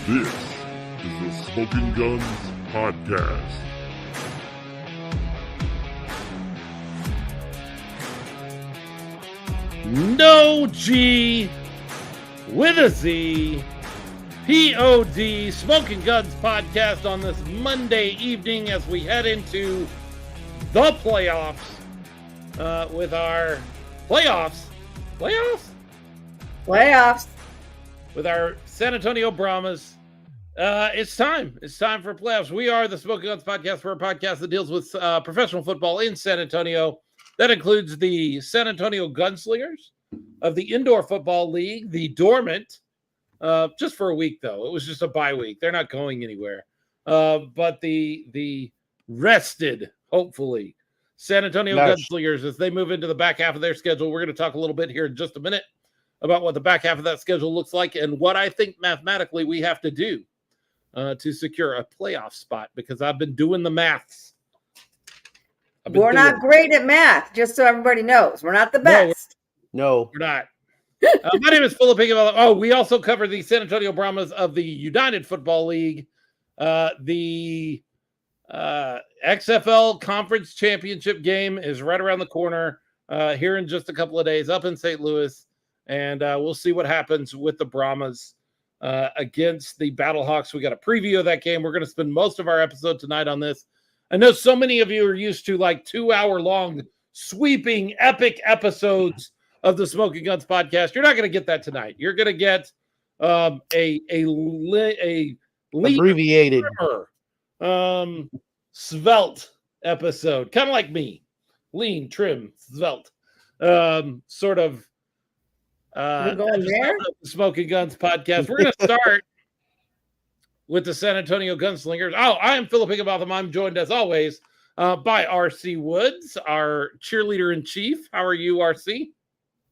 This is the Smoking Guns Podcast. No G with a Z, P-O-D, Smoking Guns Podcast on this Monday evening as we head into the playoffs with our playoffs with our San Antonio Brahmas. It's time for playoffs. We are the Smoking Guns Podcast. We're a podcast that deals with professional football in San Antonio. That includes the San Antonio Gunslingers of the Indoor Football League, the dormant, just for a week, though. It was just a bye week. They're not going anywhere. But the rested, hopefully, San Antonio Gunslingers, as they move into the back half of their schedule. We're going to talk a little bit here in just a minute about what the back half of that schedule looks like and what I think mathematically we have to do to secure a playoff spot, because I've been doing the maths. We're not great at math, just so everybody knows. We're not the best. No, we're not. My name is Philip Higgins. Oh, we also cover the San Antonio Brahmas of the United Football League, the XFL Conference Championship game is right around the corner here in just a couple of days up in St. Louis, and we'll see what happens with the Brahmas against the Battlehawks. We got a preview of that game. We're going to spend most of our episode tonight on this. I know so many of you are used to like 2-hour-long sweeping epic episodes of the Smoking Guns Podcast. You're not going to get that tonight. You're going to get a abbreviated, svelte episode, kind of like me, lean, trim, svelte, sort of. The Smoking Guns Podcast. We're going to start with the San Antonio Gunslingers. Oh, I am Philip Higginbotham. I'm joined, as always, by R.C. Woods, our cheerleader-in-chief. How are you, R.C.?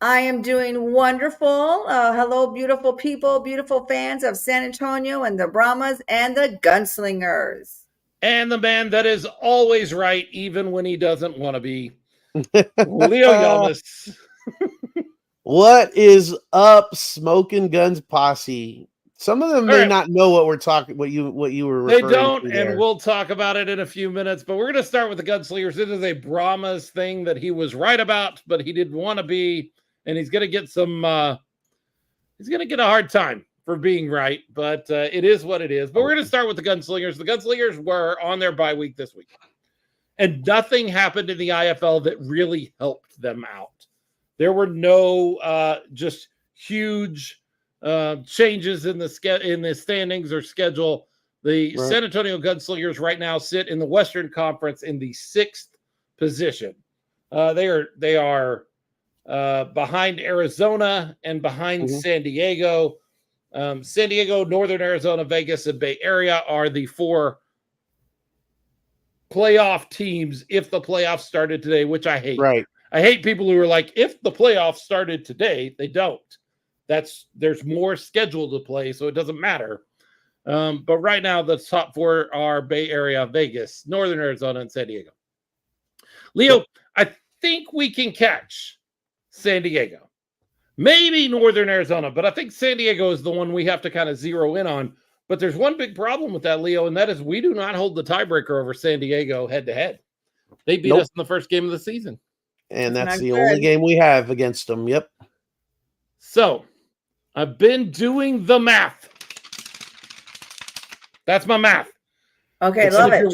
I am doing wonderful. Hello, beautiful people, beautiful fans of San Antonio and the Brahmas and the Gunslingers. And the man that is always right, even when he doesn't want to be, Leo Yamas. What is up, Smoking Guns Posse? Some of them may not know what we're talking, what you were referring to. They don't, and we'll talk about it in a few minutes. But we're going to start with the Gunslingers. It is a Brahmas thing that he was right about, but he didn't want to be, and he's going to get some. He's going to get a hard time for being right, but it is what it is. But we're going to start with the Gunslingers. The Gunslingers were on their bye week this week, and nothing happened in the IFL that really helped them out. There were no just huge changes in the standings or schedule. The San Antonio Gunslingers right now sit in the Western Conference in the 6th position. They are behind Arizona and behind San Diego. San Diego, Northern Arizona, Vegas, and Bay Area are the 4 playoff teams if the playoffs started today, which I hate. Right. I hate people who are like, if the playoffs started today. They don't. There's more schedule to play, so it doesn't matter. But right now, the top 4 are Bay Area, Vegas, Northern Arizona, and San Diego. Leo, I think we can catch San Diego. Maybe Northern Arizona, but I think San Diego is the one we have to kind of zero in on. But there's one big problem with that, Leo, and that is we do not hold the tiebreaker over San Diego head-to-head. They beat us in the first game of the season. And that's the only game we have against them. Yep. So, I've been doing the math. That's my math. Okay, love it.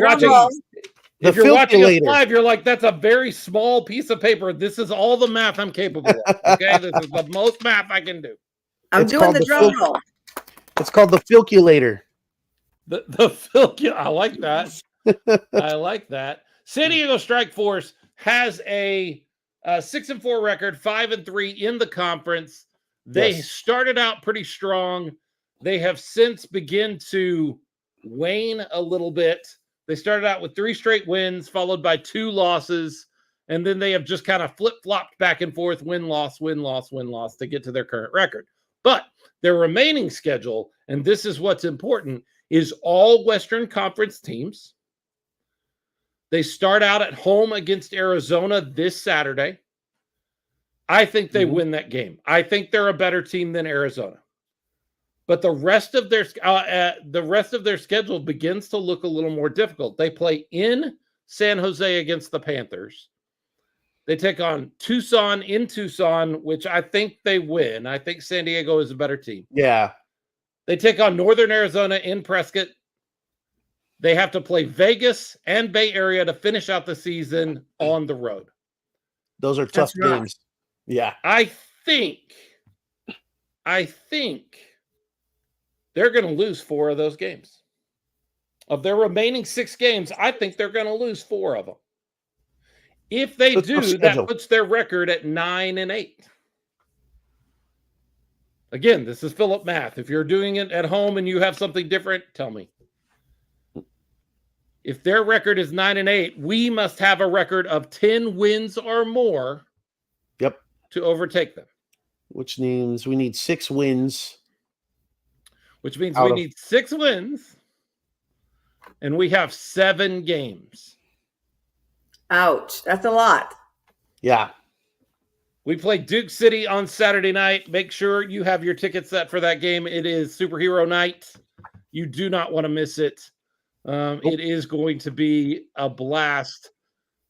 If you're watching us live, you're like, that's a very small piece of paper. This is all the math I'm capable of. Okay, this is the most math I can do. I'm doing the drum roll. It's called the filculator. The filculator. I like that. I like that. San Diego Strike Force has a 6-4 record, 5-3 in the conference. They started out pretty strong. They have since begun to wane a little bit. They started out with 3 straight wins, followed by 2 losses, and then they have just kind of flip-flopped back and forth, win-loss, win-loss, win-loss to get to their current record. But their remaining schedule, and this is what's important, is all Western Conference teams. They start out at home against Arizona this Saturday. I think they win that game. I think they're a better team than Arizona. but the rest of their schedule begins to look a little more difficult. They play in San Jose against the Panthers. They take on Tucson in Tucson, which I think they win. I think San Diego is a better team. Yeah. They take on Northern Arizona in Prescott. They have to play Vegas and Bay Area to finish out the season on the road. Those are tough games. Yeah. I think they're going to lose 4 of those games. Of their remaining 6 games, I think they're going to lose 4 of them. If they do, that puts their record at 9-8. Again, this is Philip math. If you're doing it at home and you have something different, tell me. If their record is 9-8, we must have a record of 10 wins or more. Yep. To overtake them. Which means we need 6 wins. Which means we need 6 wins. And we have 7 games. Ouch. That's a lot. Yeah. We play Duke City on Saturday night. Make sure you have your ticket set for that game. It is Superhero Night. You do not want to miss it. It is going to be a blast.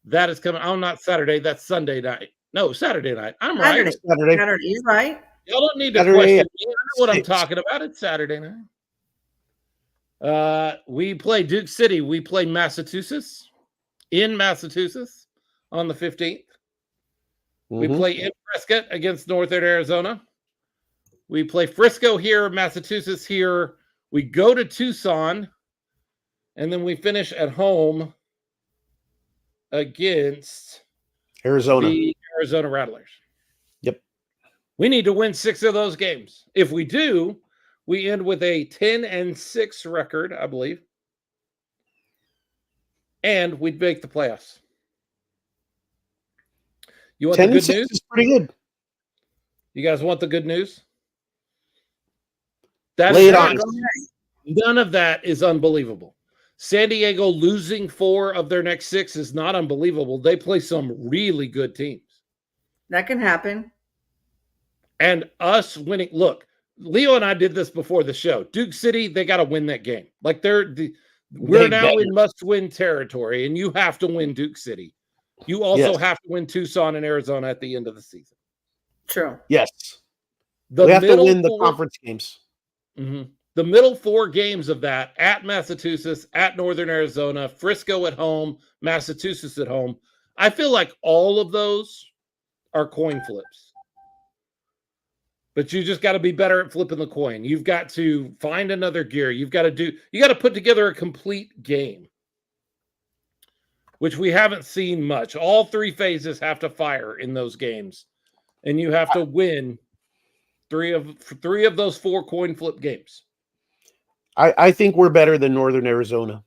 That is coming. Oh, not Saturday. That's Sunday night. No, Saturday night. I'm right. Saturday. You're right. Y'all don't need to question me. I know what I'm talking about. It's Saturday night. We play Duke City. We play Massachusetts in Massachusetts on the 15th. We play in Prescott against Northern Arizona. We play Frisco here, Massachusetts here. We go to Tucson, and then we finish at home against Arizona. The Arizona Rattlers. Yep. We need to win 6 of those games. If we do, we end with a 10-6 record, I believe. And we'd make the playoffs. You want the good news? Is pretty good. You guys want the good news? Lay it on. None of that is unbelievable. San Diego losing 4 of their next 6 is not unbelievable. They play some really good teams. That can happen. And us winning. Look, Leo and I did this before the show. Duke City, they got to win that game. Like we're now in must-win territory, and you have to win Duke City. You also have to win Tucson and Arizona at the end of the season. True. Yes. We have to win the conference games. Mm-hmm. The middle 4 games of that, at Massachusetts, at Northern Arizona, Frisco at home, Massachusetts at home, I feel like all of those are coin flips. But you just got to be better at flipping the coin. You've got to find another gear. You got to put together a complete game, which we haven't seen much. All 3 phases have to fire in those games, and you have to win 3 of those 4 coin flip games. I think we're better than Northern Arizona.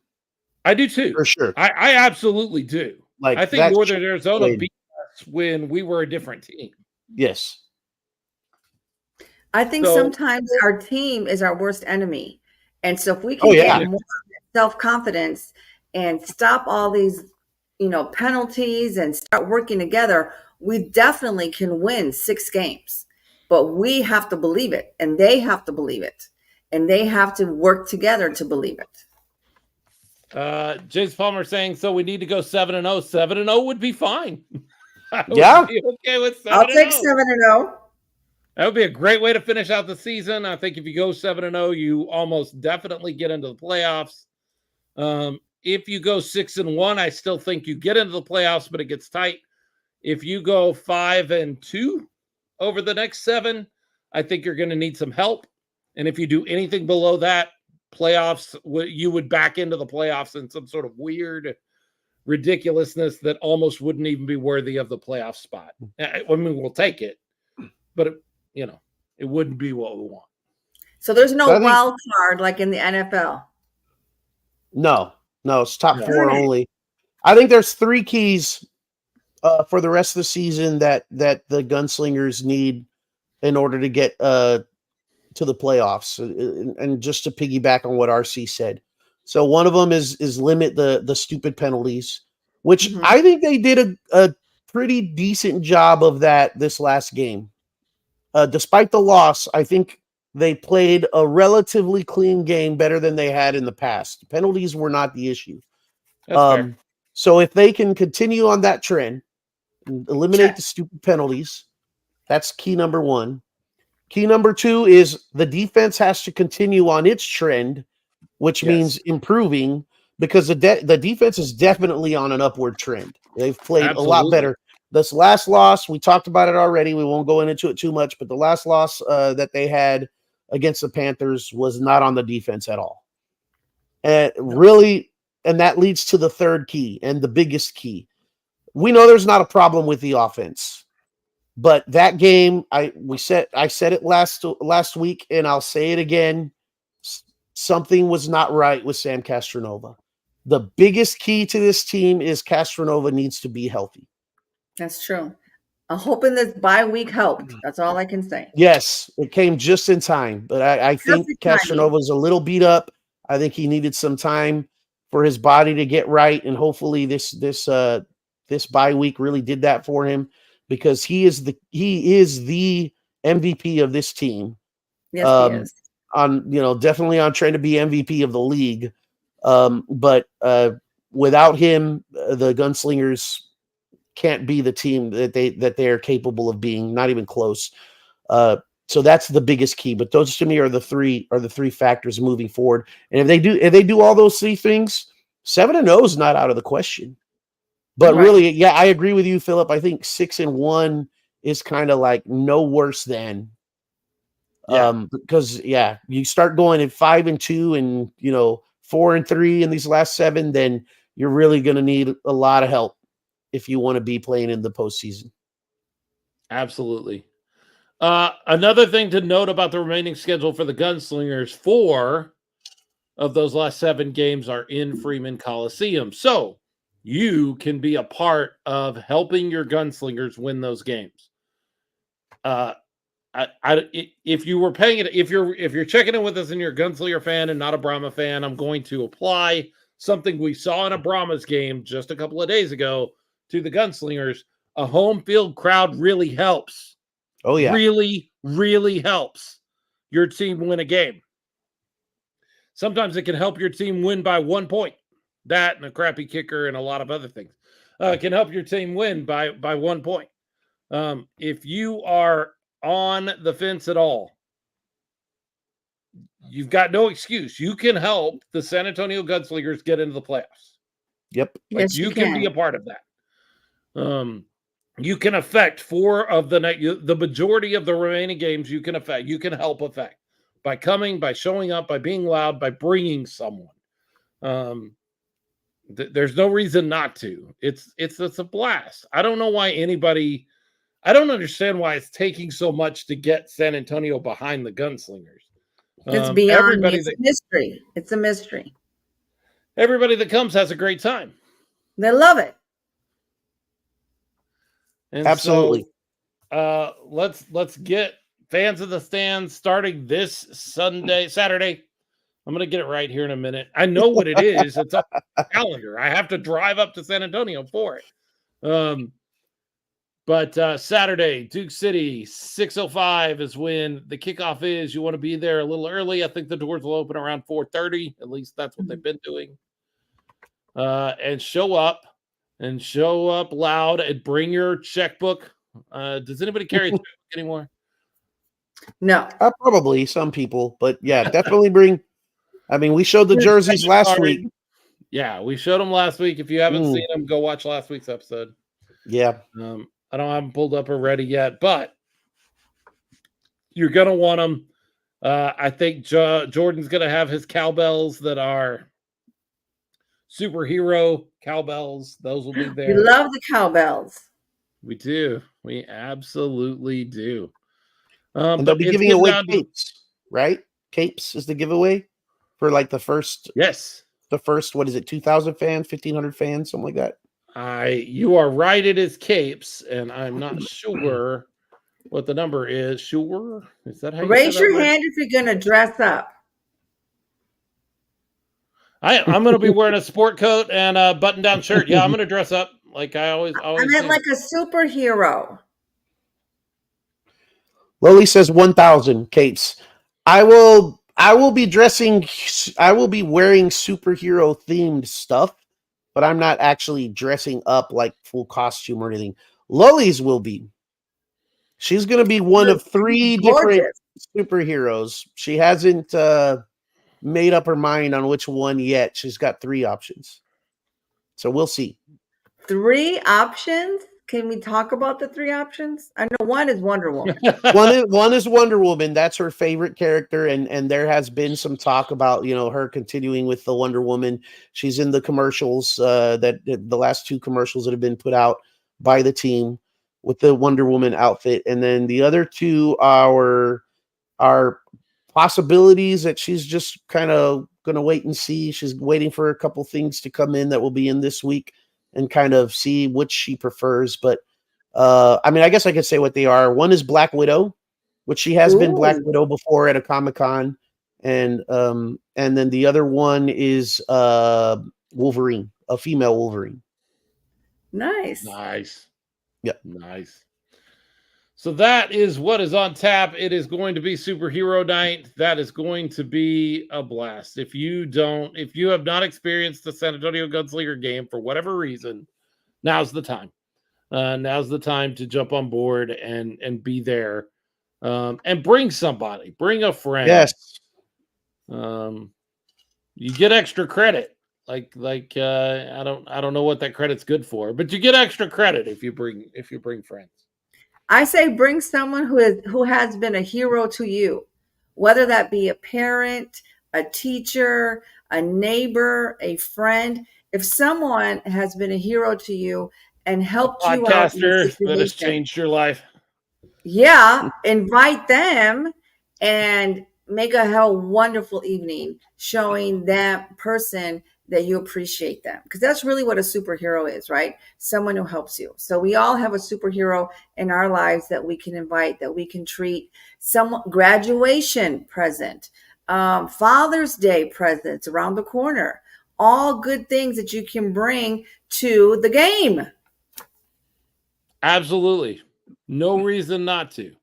I do too. For sure. I absolutely do. Like, I think Northern Arizona beat us when we were a different team. Yes. I think sometimes our team is our worst enemy. And so if we can get more self-confidence and stop all these, penalties and start working together, we definitely can win 6 games. But we have to believe it, and they have to believe it, and they have to work together to believe it. James Palmer saying, so we need to go 7-0. 7-0 would be fine. Yeah. Be okay with 7-0. I'll take 7-0. That would be a great way to finish out the season. I think if you go 7-0, you almost definitely get into the playoffs. If you go 6-1, I still think you get into the playoffs, but it gets tight. If you go 5-2 over the next 7, I think you're going to need some help. And if you do anything below that, playoffs, you would back into the playoffs in some sort of weird ridiculousness that almost wouldn't even be worthy of the playoff spot. I mean, we'll take it, but it wouldn't be what we want. So there's no wild card like in the NFL. No, it's top 4 only. I think there's 3 keys for the rest of the season that the Gunslingers need in order to get to the playoffs. And just to piggyback on what RC said. So one of them is limit the stupid penalties, which I think they did a pretty decent job of that this last game. Despite the loss, I think they played a relatively clean game, better than they had in the past. Penalties were not the issue. That's fair. So if they can continue on that trend, and eliminate the stupid penalties, that's key number one. Key number two is the defense has to continue on its trend, which means improving, because the defense is definitely on an upward trend. They've played a lot better. This last loss, we talked about it already. We won't go into it too much, but the last loss that they had against the Panthers was not on the defense at all. And really, and that leads to the third key and the biggest key. We know there's not a problem with the offense, but that game, I said it last week, and I'll say it again. Something was not right with Sam Castronova. The biggest key to this team is Castronova needs to be healthy. That's true. I'm hoping this bye week helped. That's all I can say. Yes, it came just in time, but I think Castronova's a little beat up. I think he needed some time for his body to get right, and hopefully this bye week really did that for him, because he is the MVP of this team. Yes, he is. Definitely on train to be MVP of the league. But without him, the Gunslingers can't be the team that they are capable of being, not even close. So that's the biggest key. But those to me are the three factors moving forward. And if they do all those three things, 7-0 is not out of the question. But really, yeah, I agree with you, Philip. I think 6-1 is kind of like no worse than. Because you start going at 5-2 and 4-3 in these last 7, then you're really going to need a lot of help if you want to be playing in the postseason. Absolutely. Another thing to note about the remaining schedule for the Gunslingers, 4 of those last 7 games are in Freeman Coliseum. So you can be a part of helping your Gunslingers win those games. If you were paying it, if you're checking in with us and you're a Gunslinger fan and not a Brahma fan, I'm going to apply something we saw in a Brahmas game just a couple of days ago to the Gunslingers. A home field crowd really helps. Oh yeah, really, really helps your team win a game. Sometimes it can help your team win by 1 point. That and a crappy kicker and a lot of other things can help your team win by 1 point. If you are on the fence at all, you've got no excuse. You can help the San Antonio Gunslingers get into the playoffs. Yep. Yes, you can be a part of that. You can affect 4 of the majority of the remaining games. You can affect. You can help affect by coming, by showing up, by being loud, by bringing someone. There's no reason not to. It's a blast. I don't know why anybody. I don't understand why it's taking so much to get San Antonio behind the Gunslingers. It's beyond me. It's a mystery. It's a mystery. Everybody that comes has a great time. They love it. And absolutely. So, let's get Fans of the Stands starting this Saturday. I'm going to get it right here in a minute. I know what it is. It's on the calendar. I have to drive up to San Antonio for it. But Saturday, Duke City, 6:05 is when the kickoff is. You want to be there a little early. I think the doors will open around 4:30. At least that's what they've been doing. And show up loud and bring your checkbook. Does anybody carry a checkbook anymore? No. Probably some people, but yeah, definitely bring. I mean, we showed the jerseys last week. Yeah, we showed them last week. If you haven't seen them, go watch last week's episode. Yeah. I don't have them pulled up already yet, but you're going to want them. I think Jordan's going to have his cowbells that are superhero cowbells. Those will be there. We love the cowbells. We do. We absolutely do. And they'll be giving away capes, right? Capes is the giveaway for like the first. Yes. The first, what is it, 2,000 fans, 1,500 fans, something like that? You are right. It is capes, and I'm not sure what the number is. Sure, is that how you raise your hand if you're going to dress up? I'm going to be wearing a sport coat and a button-down shirt. Yeah, I'm going to dress up like I always. I meant do. like a superhero. Lily says 1,000 capes. I will be dressing. I will be wearing superhero themed stuff, but I'm not actually dressing up like full costume or anything. Lully's will be. She's going to be one of 3 different superheroes. She hasn't made up her mind on which one yet. She's got 3 options. So we'll see. 3 options? Can we talk about the 3 options? I know one is Wonder Woman. one is Wonder Woman. That's her favorite character, and there has been some talk about her continuing with the Wonder Woman. She's in the commercials that the last 2 commercials that have been put out by the team with the Wonder Woman outfit, and then the other 2 are possibilities that she's just kind of going to wait and see. She's waiting for a couple things to come in that will be in this week and kind of see which she prefers. But I mean, I guess I could say what they are. One is Black Widow, which she has been Black Widow before at a Comic-Con. And then the other one is Wolverine, a female Wolverine. Nice. Yep. Nice. So that is what is on tap. It is going to be Superhero Night. That is going to be a blast. If you have not experienced the San Antonio Gunslinger game for whatever reason, now's the time. Now's the time to jump on board and be there. And bring somebody. Bring a friend. Yes. You get extra credit. Like I don't know what that credit's good for, but you get extra credit if you bring friends. I say bring someone who has been a hero to you, whether that be a parent, a teacher, a neighbor, a friend. If someone has been a hero to you and helped you out in a situation, that has changed your life. Yeah, invite them and make a wonderful evening showing that person that you appreciate them, because that's really what a superhero is, right? Someone who helps you. So we all have a superhero in our lives that we can invite, that we can treat. Some graduation present, Father's Day presents around the corner, all good things that you can bring to the game. Absolutely. No reason not to.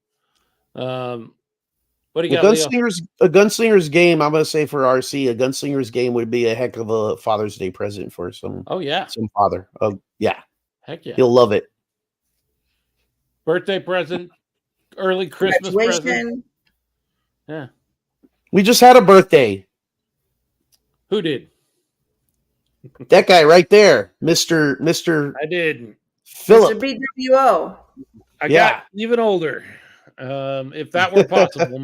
What do you got, A Gunslingers game, I'm going to say for RC, a Gunslingers game would be a heck of a Father's Day present for some father. Yeah. Heck yeah. He'll love it. Birthday present, early Christmas present. Yeah. We just had a birthday. Who did? That guy right there, Mr. I did. Philip. Mr. BWO. I got even older. If that were possible,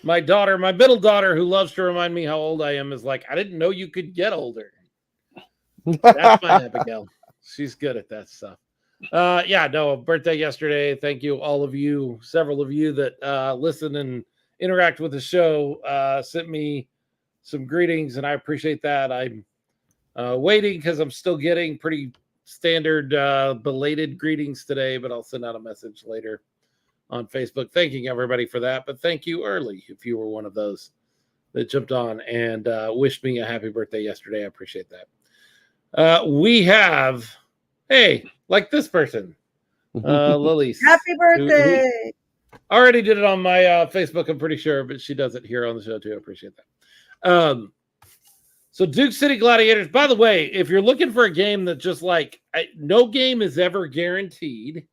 my daughter, my middle daughter, who loves to remind me how old I am, is like, I didn't know you could get older. That's my Abigail. She's good at that stuff. Birthday yesterday. Thank you, all of you, several of you that listen and interact with the show. Sent me some greetings, and I appreciate that. I'm waiting because I'm still getting pretty standard belated greetings today, but I'll send out a message later on Facebook thanking everybody for that. But thank you early if you were one of those that jumped on and wished me a happy birthday yesterday. I appreciate that. We have, like this person, Lily's. Happy birthday! Who already did it on my Facebook, I'm pretty sure, but she does it here on the show too. I appreciate that. So Duke City Gladiators, by the way, if you're looking for a game that just no game is ever guaranteed.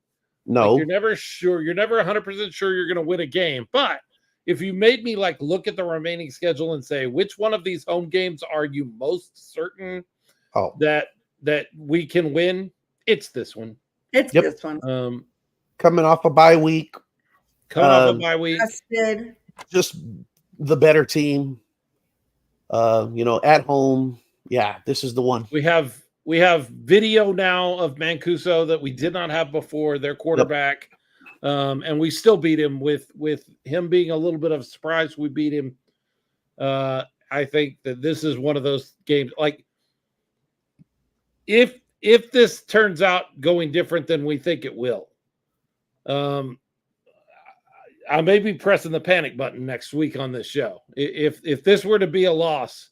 No, you're never sure. You're never 100% sure you're going to win a game. But if you made me look at the remaining schedule and say, which one of these home games are you most certain that we can win? It's this one. It's this one. Coming off a bye week. Tested. Just the better team. At home. Yeah, this is the one. We have video now of Mancuso that we did not have before, their quarterback. Yep. And we still beat him with him being a little bit of a surprise. We beat him. I think that this is one of those games. If this turns out going different than we think it will, I may be pressing the panic button next week on this show. If this were to be a loss,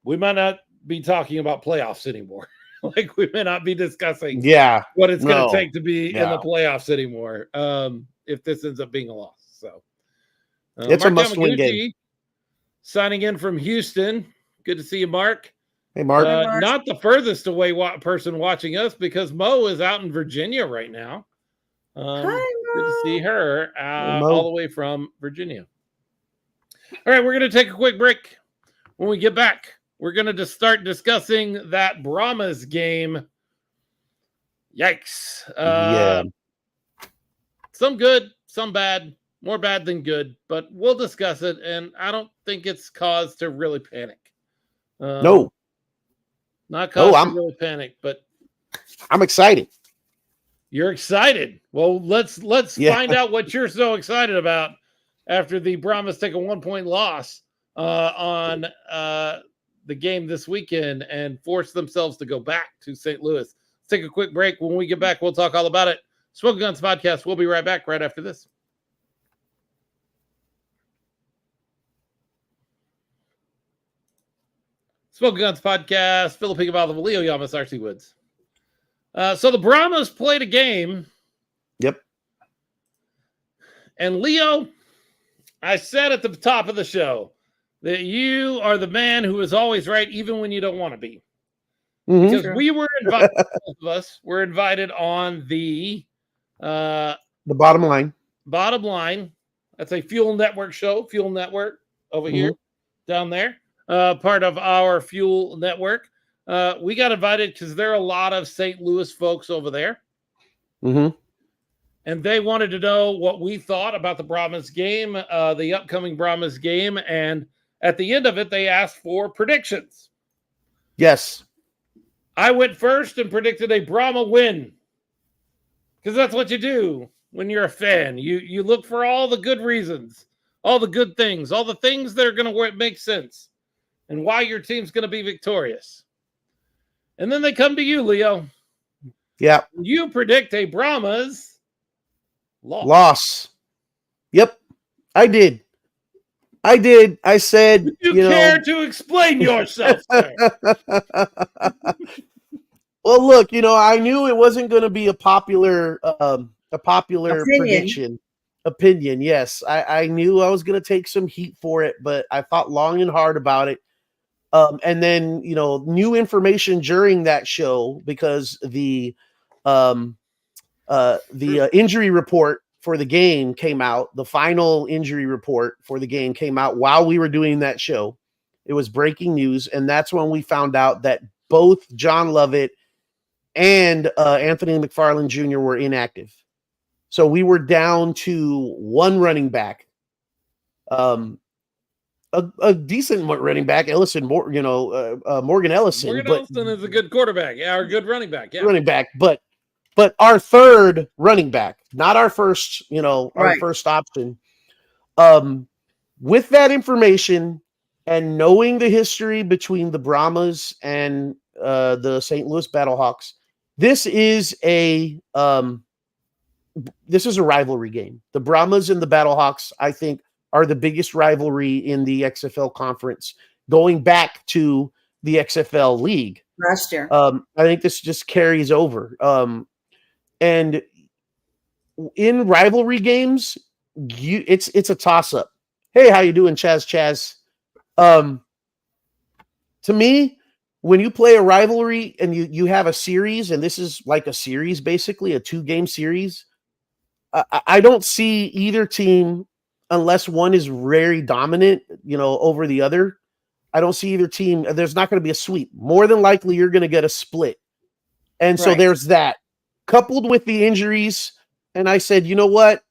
we might not be talking about playoffs anymore. We may not be discussing what it's going to take to be in the playoffs anymore if this ends up being a loss. So It's a must-win game. Signing in from Houston. Good to see you, Mark. Hey, Mark. Not the furthest away person watching us because Mo is out in Virginia right now. Hi, Mo. Good to see her all the way from Virginia. All right, we're going to take a quick break. When we get back, we're going to just start discussing that Brahmas game. Yikes. Yeah. Some good, some bad, more bad than good, but we'll discuss it, and I don't think it's cause to really panic. No. Not cause to really panic, but I'm excited. You're excited. Well, let's find out what you're so excited about after the Brahmas take a 1-point loss on the game this weekend and force themselves to go back to St. Louis. Let's take a quick break. When we get back, we'll talk all about it. Smoking Guns Podcast. We'll be right back right after this. Smoking Guns Podcast. Philip Higginbotham, Leo Yamas, RC Woods. So the Brahmas played a game. Yep. And Leo, I said at the top of the show that you are the man who is always right, even when you don't want to be. Mm-hmm. Because we were invited, both of us were invited on the bottom line. Bottom line. That's a Fuel Network show. Fuel Network over here, down there. Part of our Fuel Network. We got invited because there are a lot of St. Louis folks over there. Mm-hmm. And they wanted to know what we thought about the Brahmas game, the upcoming Brahmas game. And at the end of it, they asked for predictions. Yes. I went first and predicted a Brahma win. Because that's what you do when you're a fan. You look for all the good reasons, all the good things, all the things that are going to make sense, and why your team's going to be victorious. And then they come to you, Leo. Yeah. You predict a Brahmas loss. Yep. I did. I said, you care to explain yourself, sir? Well, look, I knew it wasn't going to be a popular prediction. Opinion, yes. I knew I was going to take some heat for it, but I thought long and hard about it. And then, new information during that show, because the injury report for the game came out. The final injury report for the game came out while we were doing that show. It was breaking news. And that's when we found out that both John Lovett and Anthony McFarland Jr. were inactive. So we were down to one running back. A decent running back, Morgan Ellison. Morgan Ellison is a good quarterback, or a good running back. Yeah, running back, but our third running back, not our first, our first option. With that information and knowing the history between the Brahmas and the St. Louis Battlehawks, this is a rivalry game. The Brahmas and the Battlehawks, I think, are the biggest rivalry in the XFL conference, going back to the XFL league last year. I think this just carries over. And in rivalry games, it's a toss up. Hey, how you doing, Chaz? To me, when you play a rivalry and you have a series, and this is like a series, basically a 2-game series, I don't see either team, unless one is very dominant, over the other. I don't see either team. There's not going to be a sweep. More than likely, you're going to get a split. And so there's that, coupled with the injuries. And I said, you know what?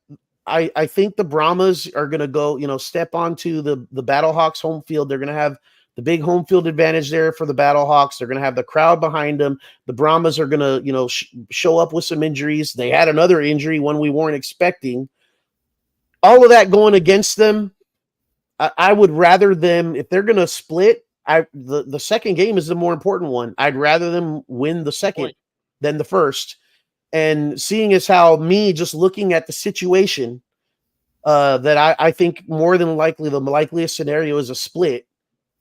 I think the Brahmas are going to go, step onto the Battlehawks home field. They're going to have the big home field advantage there for the Battlehawks. They're going to have the crowd behind them. The Brahmas are going to, show up with some injuries. They had another injury, one we weren't expecting. All of that going against them, I would rather them, if they're going to split, the second game is the more important one. I'd rather them win the second than the first. And seeing as how me just looking at the situation, that I think more than likely the likeliest scenario is a split.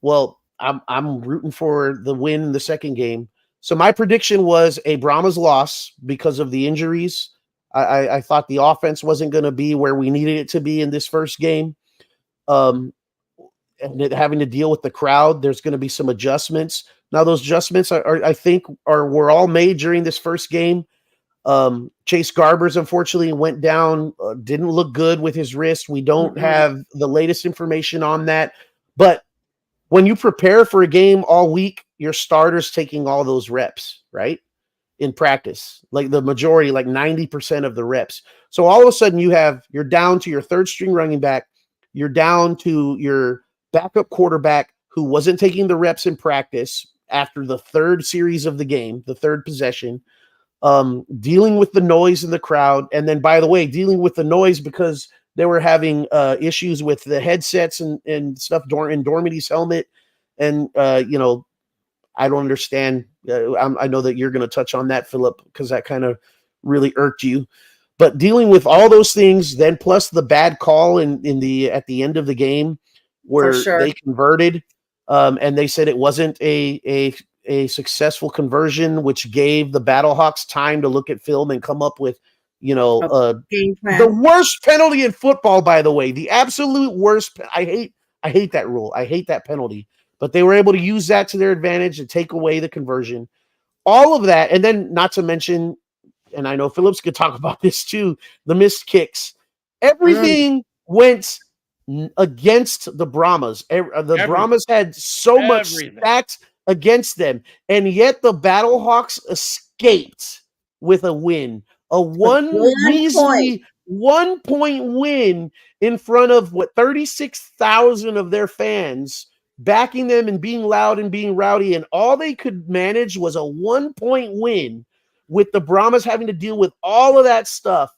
Well, I'm rooting for the win in the second game. So my prediction was a Brahmas loss because of the injuries. I thought the offense wasn't going to be where we needed it to be in this first game. and having to deal with the crowd. There's going to be some adjustments. Now, those adjustments I think were all made during this first game. Chase Garbers unfortunately went down, didn't look good with his wrist. We don't have the latest information on that, but when you prepare for a game all week, your starter's taking all those reps, right? In practice, like the majority, like 90% of the reps. So all of a sudden you're down to your third string running back. You're down to your backup quarterback who wasn't taking the reps in practice after the third series of the game, the third possession, dealing with the noise in the crowd. And then, by the way, dealing with the noise because they were having issues with the headsets and stuff in Dormity's helmet. And, I don't understand. I know that you're going to touch on that, Philip, because that kind of really irked you. But dealing with all those things, then plus the bad call at the end of the game where they converted, and they said it wasn't a successful conversion, which gave the Battlehawks time to look at film and come up with, the worst penalty in football, by the way, the absolute worst. I hate that rule. I hate that penalty. But they were able to use that to their advantage to take away the conversion. All of that, and then not to mention, and I know Phillips could talk about this too, the missed kicks. Everything went against the Brahmas. Brahmas had so much stacks against them, and yet the Battlehawks escaped with a win. A measly 1-point win in front of 36,000 of their fans backing them and being loud and being rowdy, and all they could manage was a 1-point win with the Brahmas having to deal with all of that stuff.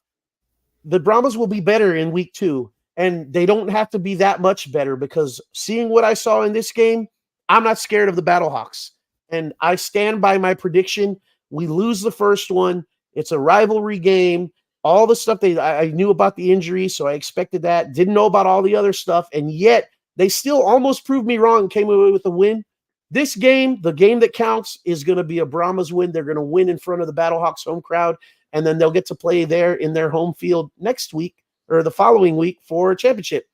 The Brahmas will be better in week 2, and they don't have to be that much better because seeing what I saw in this game, I'm not scared of the Battlehawks, and I stand by my prediction. We lose the first one. It's a rivalry game. All the stuff I knew about the injury, so I expected that. Didn't know about all the other stuff, and yet they still almost proved me wrong and came away with a win. This game, the game that counts, is going to be a Brahmas win. They're going to win in front of the Battlehawks home crowd, and then they'll get to play there in their home field next week or the following week for a championship.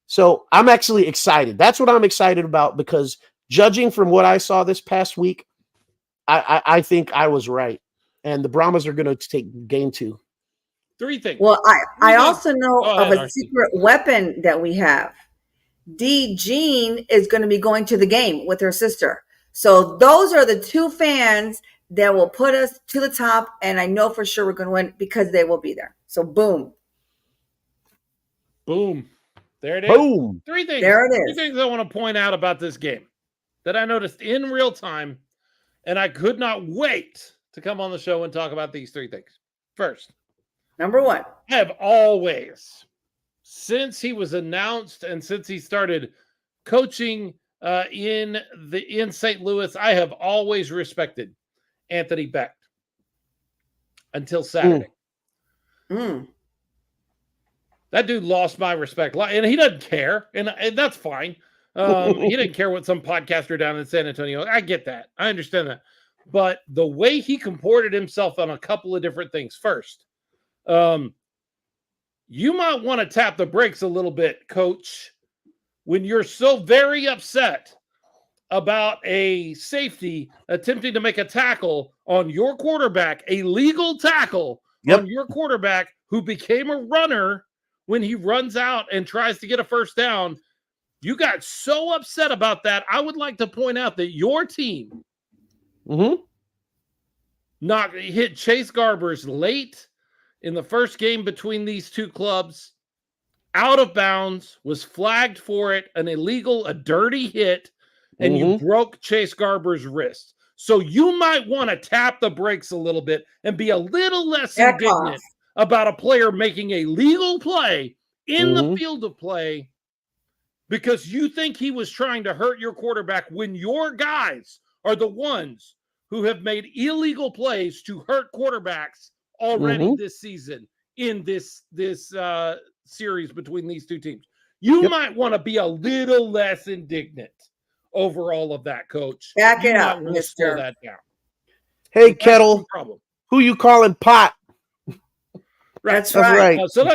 So I'm actually excited. That's what I'm excited about because judging from what I saw this past week, I think I was right. And the Brahmas are going to take game 2. 3 things. Well, I also know of a secret weapon that we have. Jean is going to be going to the game with her sister. So those are the 2 fans that will put us to the top. And I know for sure we're going to win because they will be there. So boom. Boom. There it is. Boom. 3 things. There it is. 3 things I want to point out about this game that I noticed in real time. And I could not wait to come on the show and talk about these 3 things. First. Number 1. I have always, since he was announced and since he started coaching in St. Louis, I have always respected Anthony Becht until Saturday. That dude lost my respect, and he doesn't care, and that's fine. He didn't care what some podcaster down in San Antonio. I get that. I understand that. But the way he comported himself on a couple of different things. First, you might want to tap the brakes a little bit, coach, when you're so very upset about a safety attempting to make a tackle on your quarterback, a legal tackle on your quarterback who became a runner when he runs out and tries to get a first down. You got so upset about that. I would like to point out that your team hit Chase Garbers late in the first game between these 2 clubs, out of bounds, was flagged for it, a dirty hit, and you broke Chase Garber's wrist. So you might want to tap the brakes a little bit and be a little less indignant about a player making a legal play in the field of play because you think he was trying to hurt your quarterback when your guys are the ones who have made illegal plays to hurt quarterbacks already this season in this series between these 2 teams. You might want to be a little less indignant over all of that, coach. Back it up, mister. That down. Hey, Kettle, who you calling pot? Right. That's right. So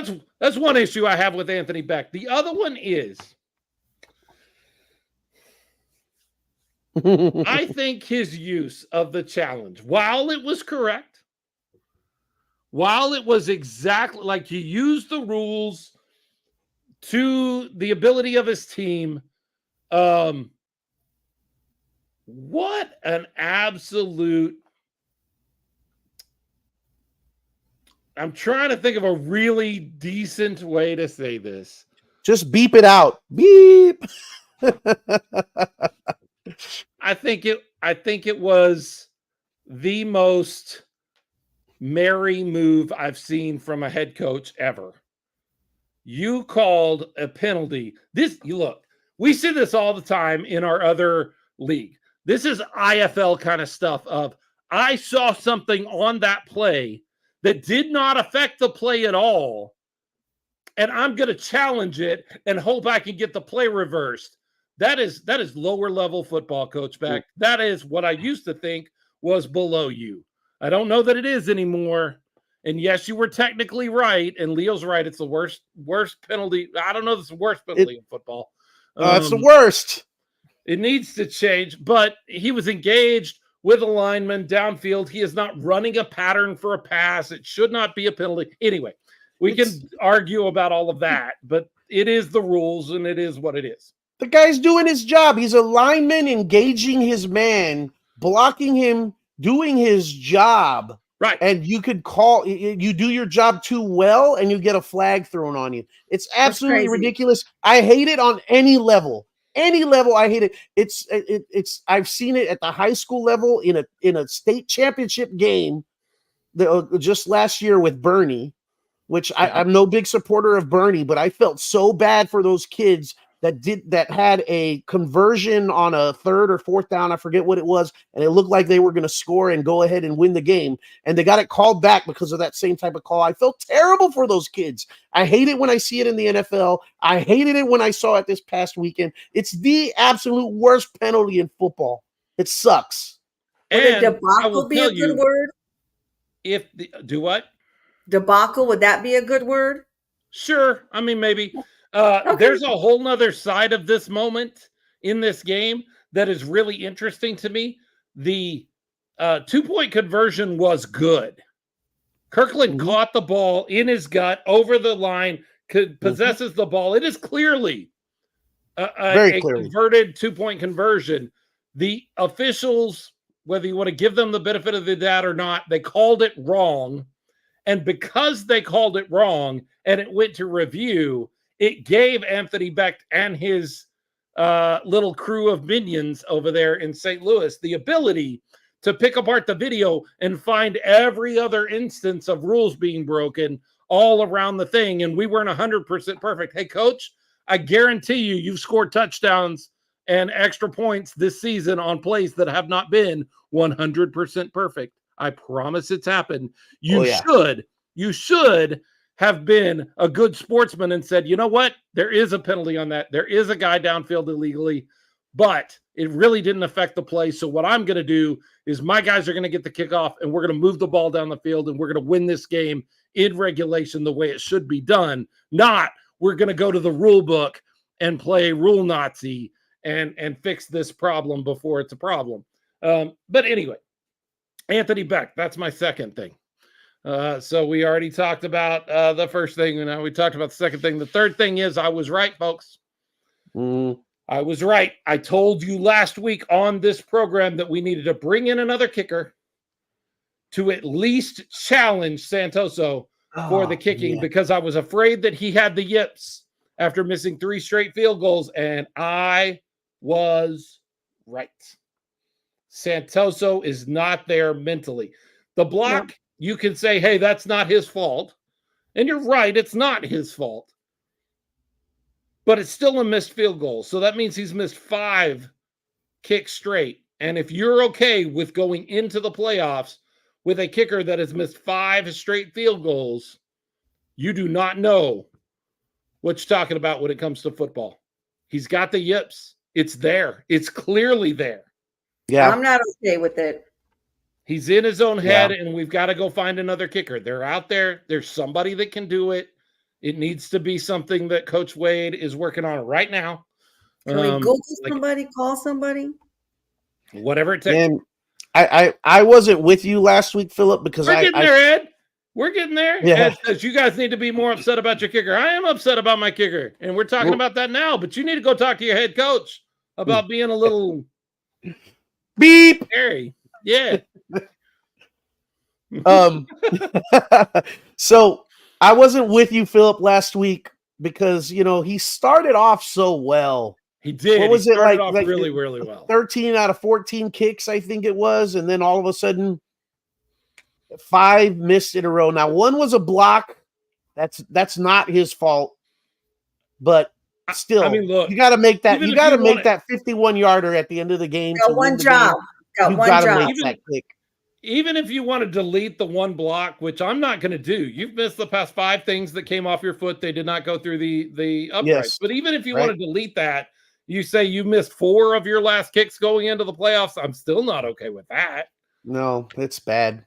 that's one issue I have with Anthony Beck. The other one is I think his use of the challenge, while it was correct, while it was exactly like he used the rules to the ability of his team, what an absolute. I'm trying to think of a really decent way to say this. Just beep it out. Beep. I think it was the most merry move I've seen from a head coach ever. You called a penalty. We see this all the time in our other league. This is IFL kind of stuff of I saw something on that play that did not affect the play at all, and I'm going to challenge it and hope I can get the play reversed. That is lower level football, Coach Beck. That is what I used to think was below you. I don't know that it is anymore. And yes, you were technically right, and Leo's right. It's the worst penalty. I don't know if it's the worst penalty in football. It's the worst. It needs to change, but he was engaged with a lineman downfield. He is not running a pattern for a pass. It should not be a penalty. Anyway, we can argue about all of that, but it is the rules, and it is what it is. The guy's doing his job. He's a lineman engaging his man, blocking him, doing his job. Right. And you could you do your job too well, and you get a flag thrown on you. It's absolutely ridiculous. I hate it on any level. Any level, I hate it. It's I've seen it at the high school level in a state championship game just last year with Bernie, which I'm no big supporter of Bernie, but I felt so bad for those kids that had a conversion on a third or fourth down. I forget what it was. And it looked like they were going to score and go ahead and win the game. And they got it called back because of that same type of call. I felt terrible for those kids. I hate it when I see it in the NFL. I hated it when I saw it this past weekend. It's the absolute worst penalty in football. It sucks. Would a debacle be a good word? Do what? Debacle, would that be a good word? Sure. I mean, maybe. Okay. There's a whole nother side of this moment in this game that is really interesting to me. The 2-point conversion was good. Kirkland caught the ball in his gut over the line, possesses the ball. It is clearly a converted 2-point conversion. The officials, whether you want to give them the benefit of the doubt or not, they called it wrong. And because they called it wrong and it went to review, it gave Anthony Beck and his little crew of minions over there in St. Louis the ability to pick apart the video and find every other instance of rules being broken all around the thing. And we weren't 100% perfect. Hey, Coach, I guarantee you've scored touchdowns and extra points this season on plays that have not been 100% perfect. I promise it's happened. You should have been a good sportsman and said, you know what? There is a penalty on that. There is a guy downfield illegally, but it really didn't affect the play. So what I'm going to do is my guys are going to get the kickoff and we're going to move the ball down the field and we're going to win this game in regulation the way it should be done. Not we're going to go to the rule book and play rule Nazi and fix this problem before it's a problem. But anyway, Anthony Beck, that's my second thing. So we already talked about the first thing, and now we talked about the second thing. The third thing is I was right, folks. I was right. I told you last week on this program that we needed to bring in another kicker to at least challenge Santoso for the kicking because I was afraid that he had the yips after missing 3 straight field goals, and I was right. Santoso is not there mentally. The block, you can say, hey, that's not his fault. And you're right, it's not his fault. But it's still a missed field goal. So that means he's missed 5 kicks straight. And if you're okay with going into the playoffs with a kicker that has missed 5 straight field goals, you do not know what you're talking about when it comes to football. He's got the yips. It's there. It's clearly there. Yeah. I'm not okay with it. He's in his own head, and we've got to go find another kicker. They're out there. There's somebody that can do it. It needs to be something that Coach Wade is working on right now. Can we Google somebody, call somebody? Whatever it takes. And I wasn't with you last week, Philip, because we're getting there, Ed. We're getting there. Yeah. Ed says you guys need to be more upset about your kicker. I am upset about my kicker, and we're talking about that now. But you need to go talk to your head coach about being a little beep. Scary. Yeah. So I wasn't with you, Philip, last week because he started off so well. He did. What was he started it off really, really well? 13 out of 14 kicks, I think it was, and then all of a sudden 5 missed in a row. Now, one was a block. That's not his fault, but still, I mean, look, you got to make that. You got to make that 51-yarder at the end of the game. Got one job. You got to make that kick. Even if you want to delete the one block, which I'm not going to do, you've missed the past 5 things that came off your foot. They did not go through the uprights. Yes. But even if you want to delete that, you say you missed 4 of your last kicks going into the playoffs. I'm still not okay with that. No, it's bad.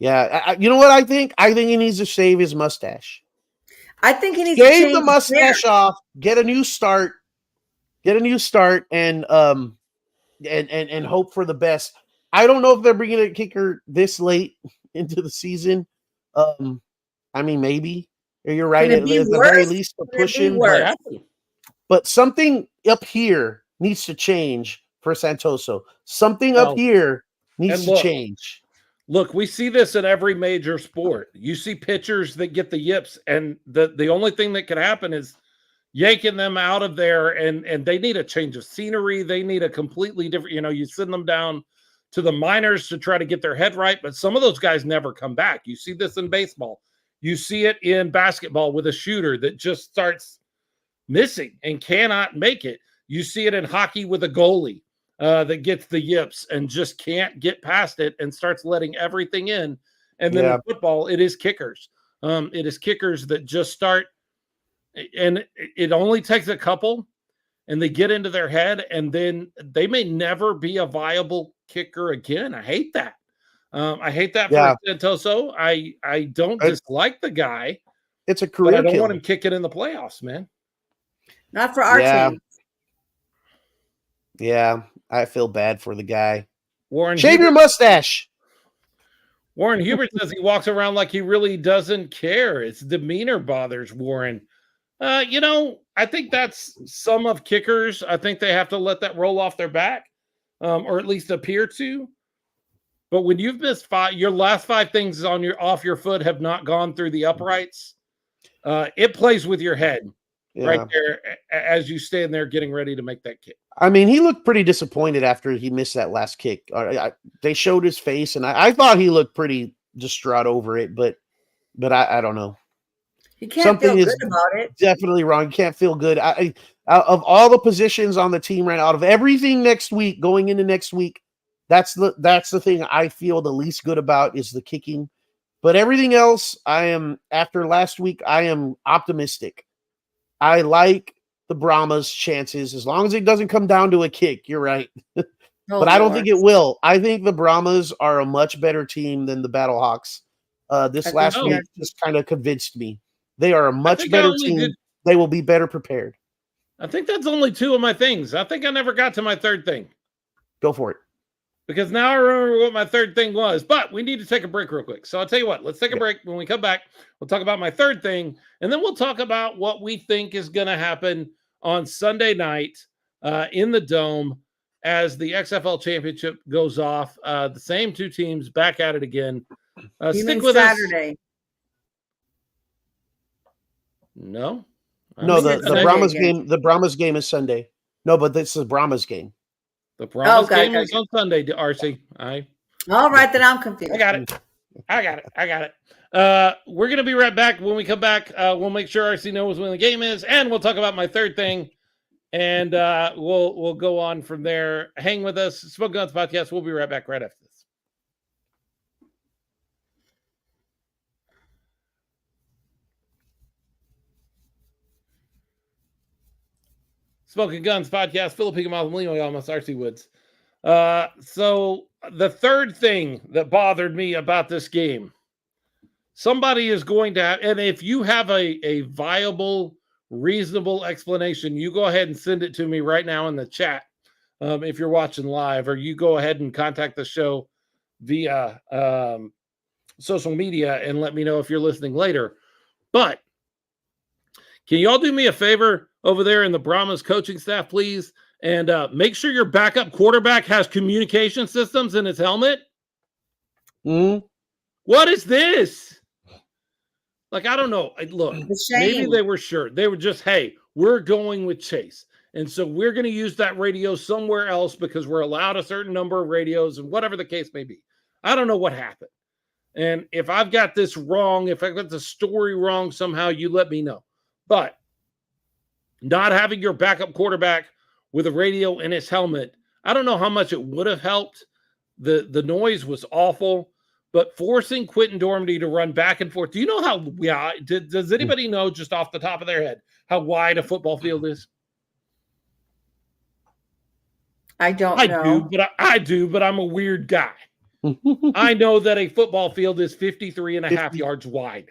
Yeah, you know what I think? I think he needs to shave his mustache. I think he needs to shave the mustache off, get a new start, and hope for the best. I don't know if they're bringing a kicker this late into the season. I mean, maybe you're right. At the very least, to push him, but something up here needs to change for Santoso. Something up here needs to change. Look, we see this in every major sport. You see pitchers that get the yips, and the only thing that can happen is yanking them out of there, and they need a change of scenery. They need a completely different, you send them down to the minors to try to get their head right, but some of those guys never come back. You see this in baseball. You see it in basketball with a shooter that just starts missing and cannot make it. You see it in hockey with a goalie that gets the yips and just can't get past it and starts letting everything in. And then in football, it is kickers. It is kickers that just start, and it only takes a couple, and they get into their head, and then they may never be a viable kicker again. I hate that. I hate that for Santoso. I don't dislike the guy. It's a career but I don't killer. want him kicking in the playoffs, man. Not for our team. Yeah, I feel bad for the guy. Shave your mustache. Warren Hubert says he walks around like he really doesn't care. His demeanor bothers Warren. I think that's some of kickers. I think they have to let that roll off their back, or at least appear to. But when you've missed 5, your last 5 things off your foot have not gone through the uprights. It plays with your head right there as you stand there getting ready to make that kick. I mean, he looked pretty disappointed after he missed that last kick. They showed his face, and I thought he looked pretty distraught over it, but I don't know. You can't feel good about it. Definitely wrong. You can't feel good. Of all the positions on the team right now, out of everything next week, going into next week, that's the thing I feel the least good about is the kicking. But everything else, after last week, I am optimistic. I like the Brahmas' chances as long as it doesn't come down to a kick. You're right. But I don't think it will. I think the Brahmas are a much better team than the Battlehawks. This last week just kind of convinced me. They are a much better team. They will be better prepared. I think that's only 2 of my things. I think I never got to my 3rd thing. Go for it. Because now I remember what my 3rd thing was. But we need to take a break real quick. So I'll tell you what. Let's take a break. When we come back, we'll talk about my 3rd thing. And then we'll talk about what we think is going to happen on Sunday night in the Dome as the XFL Championship goes off. The same 2 teams back at it again. Stick with Saturday. us. No. The Brahmas game. The Brahmas game is Sunday. No, but this is Brahmas game. The Brahmas game is on Sunday, RC. All right, then I'm confused. I got it. We're going to be right back. When we come back, we'll make sure RC knows when the game is, and we'll talk about my 3rd thing, and we'll go on from there. Hang with us. Smoke Guns Podcast. We'll be right back right after this. Smoking Guns Podcast, Philip Higginbotham, Leo Almas, RC Woods. So the third thing that bothered me about this game, somebody is going to have, and if you have a viable, reasonable explanation, you go ahead and send it to me right now in the chat. If you're watching live, or you go ahead and contact the show via social media and let me know if you're listening later. But can you all do me a favor over there in the Brahmas coaching staff, please? And make sure your backup quarterback has communication systems in his helmet. What is this? Like, I don't know. Look, maybe they were sure. They were just, hey, we're going with Chase. And so we're going to use that radio somewhere else because we're allowed a certain number of radios and whatever the case may be. I don't know what happened. And if I've got this wrong, if I got the story wrong somehow, you let me know. But not having your backup quarterback with a radio in his helmet, I don't know how much it would have helped. The noise was awful, but forcing Quentin Dormady to run back and forth. Do you know how, does anybody know just off the top of their head how wide a football field is? I don't know. I do, but I'm a weird guy. I know that a football field is 53 and a half yards wide,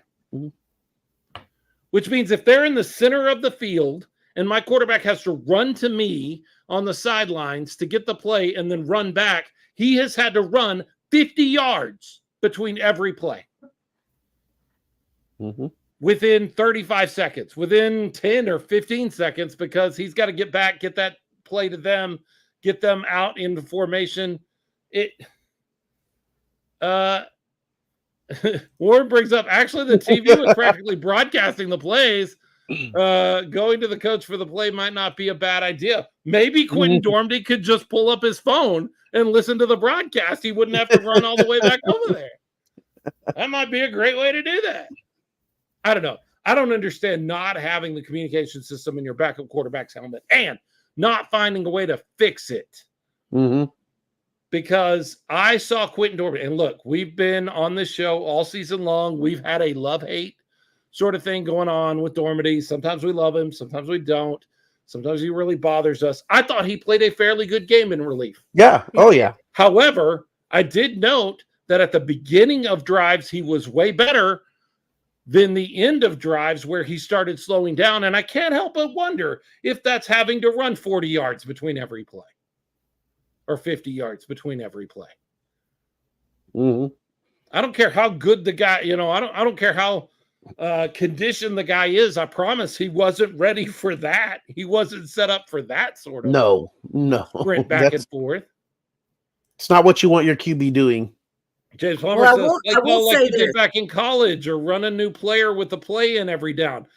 which means if they're in the center of the field and my quarterback has to run to me on the sidelines to get the play and then run back, he has had to run 50 yards between every play. Within 35 seconds, within 10 or 15 seconds, because he's got to get back, get that play to them, get them out into formation. Warren brings up, actually, the TV was practically broadcasting the plays. Going to the coach for the play might not be a bad idea. Maybe Quentin Dormady could just pull up his phone and listen to the broadcast. He wouldn't have to run all the way back over there. That might be a great way to do that. I don't know. I don't understand not having the communication system in your backup quarterback's helmet and not finding a way to fix it. Because I saw Quentin Dormady, and look, we've been on this show all season long. We've had a love-hate sort of thing going on with Dormady. Sometimes we love him. Sometimes we don't. Sometimes he really bothers us. I thought he played a fairly good game in relief. Yeah. Oh, yeah. However, I did note that at the beginning of drives, he was way better than the end of drives where he started slowing down. And I can't help but wonder if that's having to run 40 yards between every play or 50 yards between every play. I don't care how good the guy, I don't care how conditioned the guy is. I promise he wasn't ready for that. He wasn't set up for that sort of no sprint back and forth. It's not what you want your QB doing. James Palmer says, like you did back in college, or run a new player with the play in every down.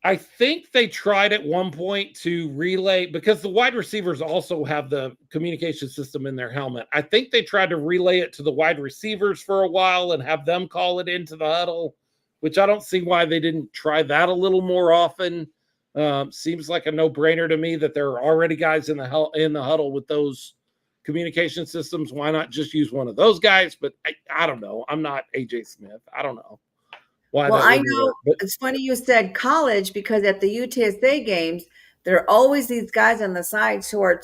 I think they tried at one point to relay, because the wide receivers also have the communication system in their helmet. I think they tried to relay it to the wide receivers for a while and have them call it into the huddle, which I don't see why they didn't try that a little more often. Seems like a no-brainer to me that there are already guys in the huddle with those communication systems. Why not just use one of those guys? But I don't know. I'm not AJ Smith. I don't know. Well, I know it's funny you said college, because at the UTSA games, there are always these guys on the sides who are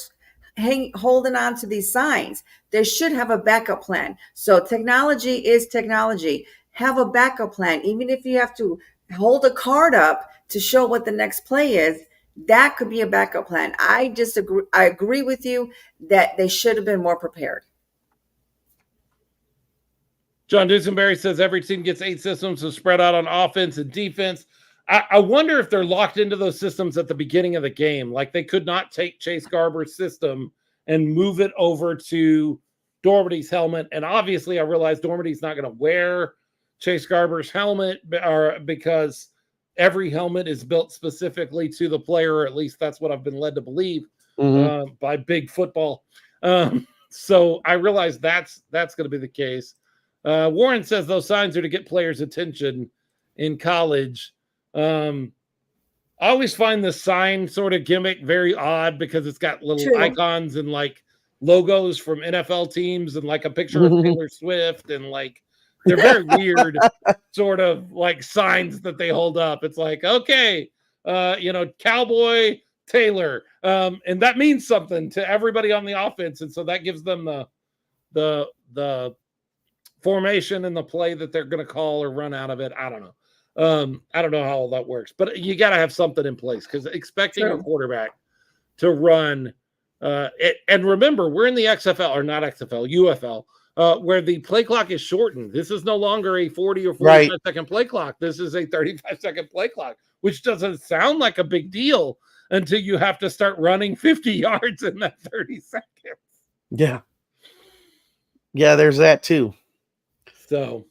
holding on to these signs. They should have a backup plan. So technology is technology. Have a backup plan. Even if you have to hold a card up to show what the next play is, that could be a backup plan. I agree with you that they should have been more prepared. John Dusenberry says every team gets 8 systems to spread out on offense and defense. I wonder if they're locked into those systems at the beginning of the game. Like, they could not take Chase Garber's system and move it over to Dormady's helmet. And obviously, I realize Dormady's not going to wear Chase Garber's helmet, because every helmet is built specifically to the player, or at least that's what I've been led to believe by big football. So I realize that's going to be the case. Warren says those signs are to get players' attention in college. I always find the sign sort of gimmick very odd, because it's got little icons and like logos from NFL teams and like a picture of Taylor Swift, and like they're very weird sort of like signs that they hold up. It's like, okay, cowboy Taylor. And that means something to everybody on the offense. And so that gives them the formation and the play that they're going to call or run out of it. I don't know. I don't know how all that works, but you got to have something in place because expecting a quarterback to run. And remember, we're in the XFL or not XFL, UFL, where the play clock is shortened. This is no longer a 40 or 45-second play clock. This is a 35-second play clock, which doesn't sound like a big deal until you have to start running 50 yards in that 30 seconds. Yeah. Yeah, there's that too. So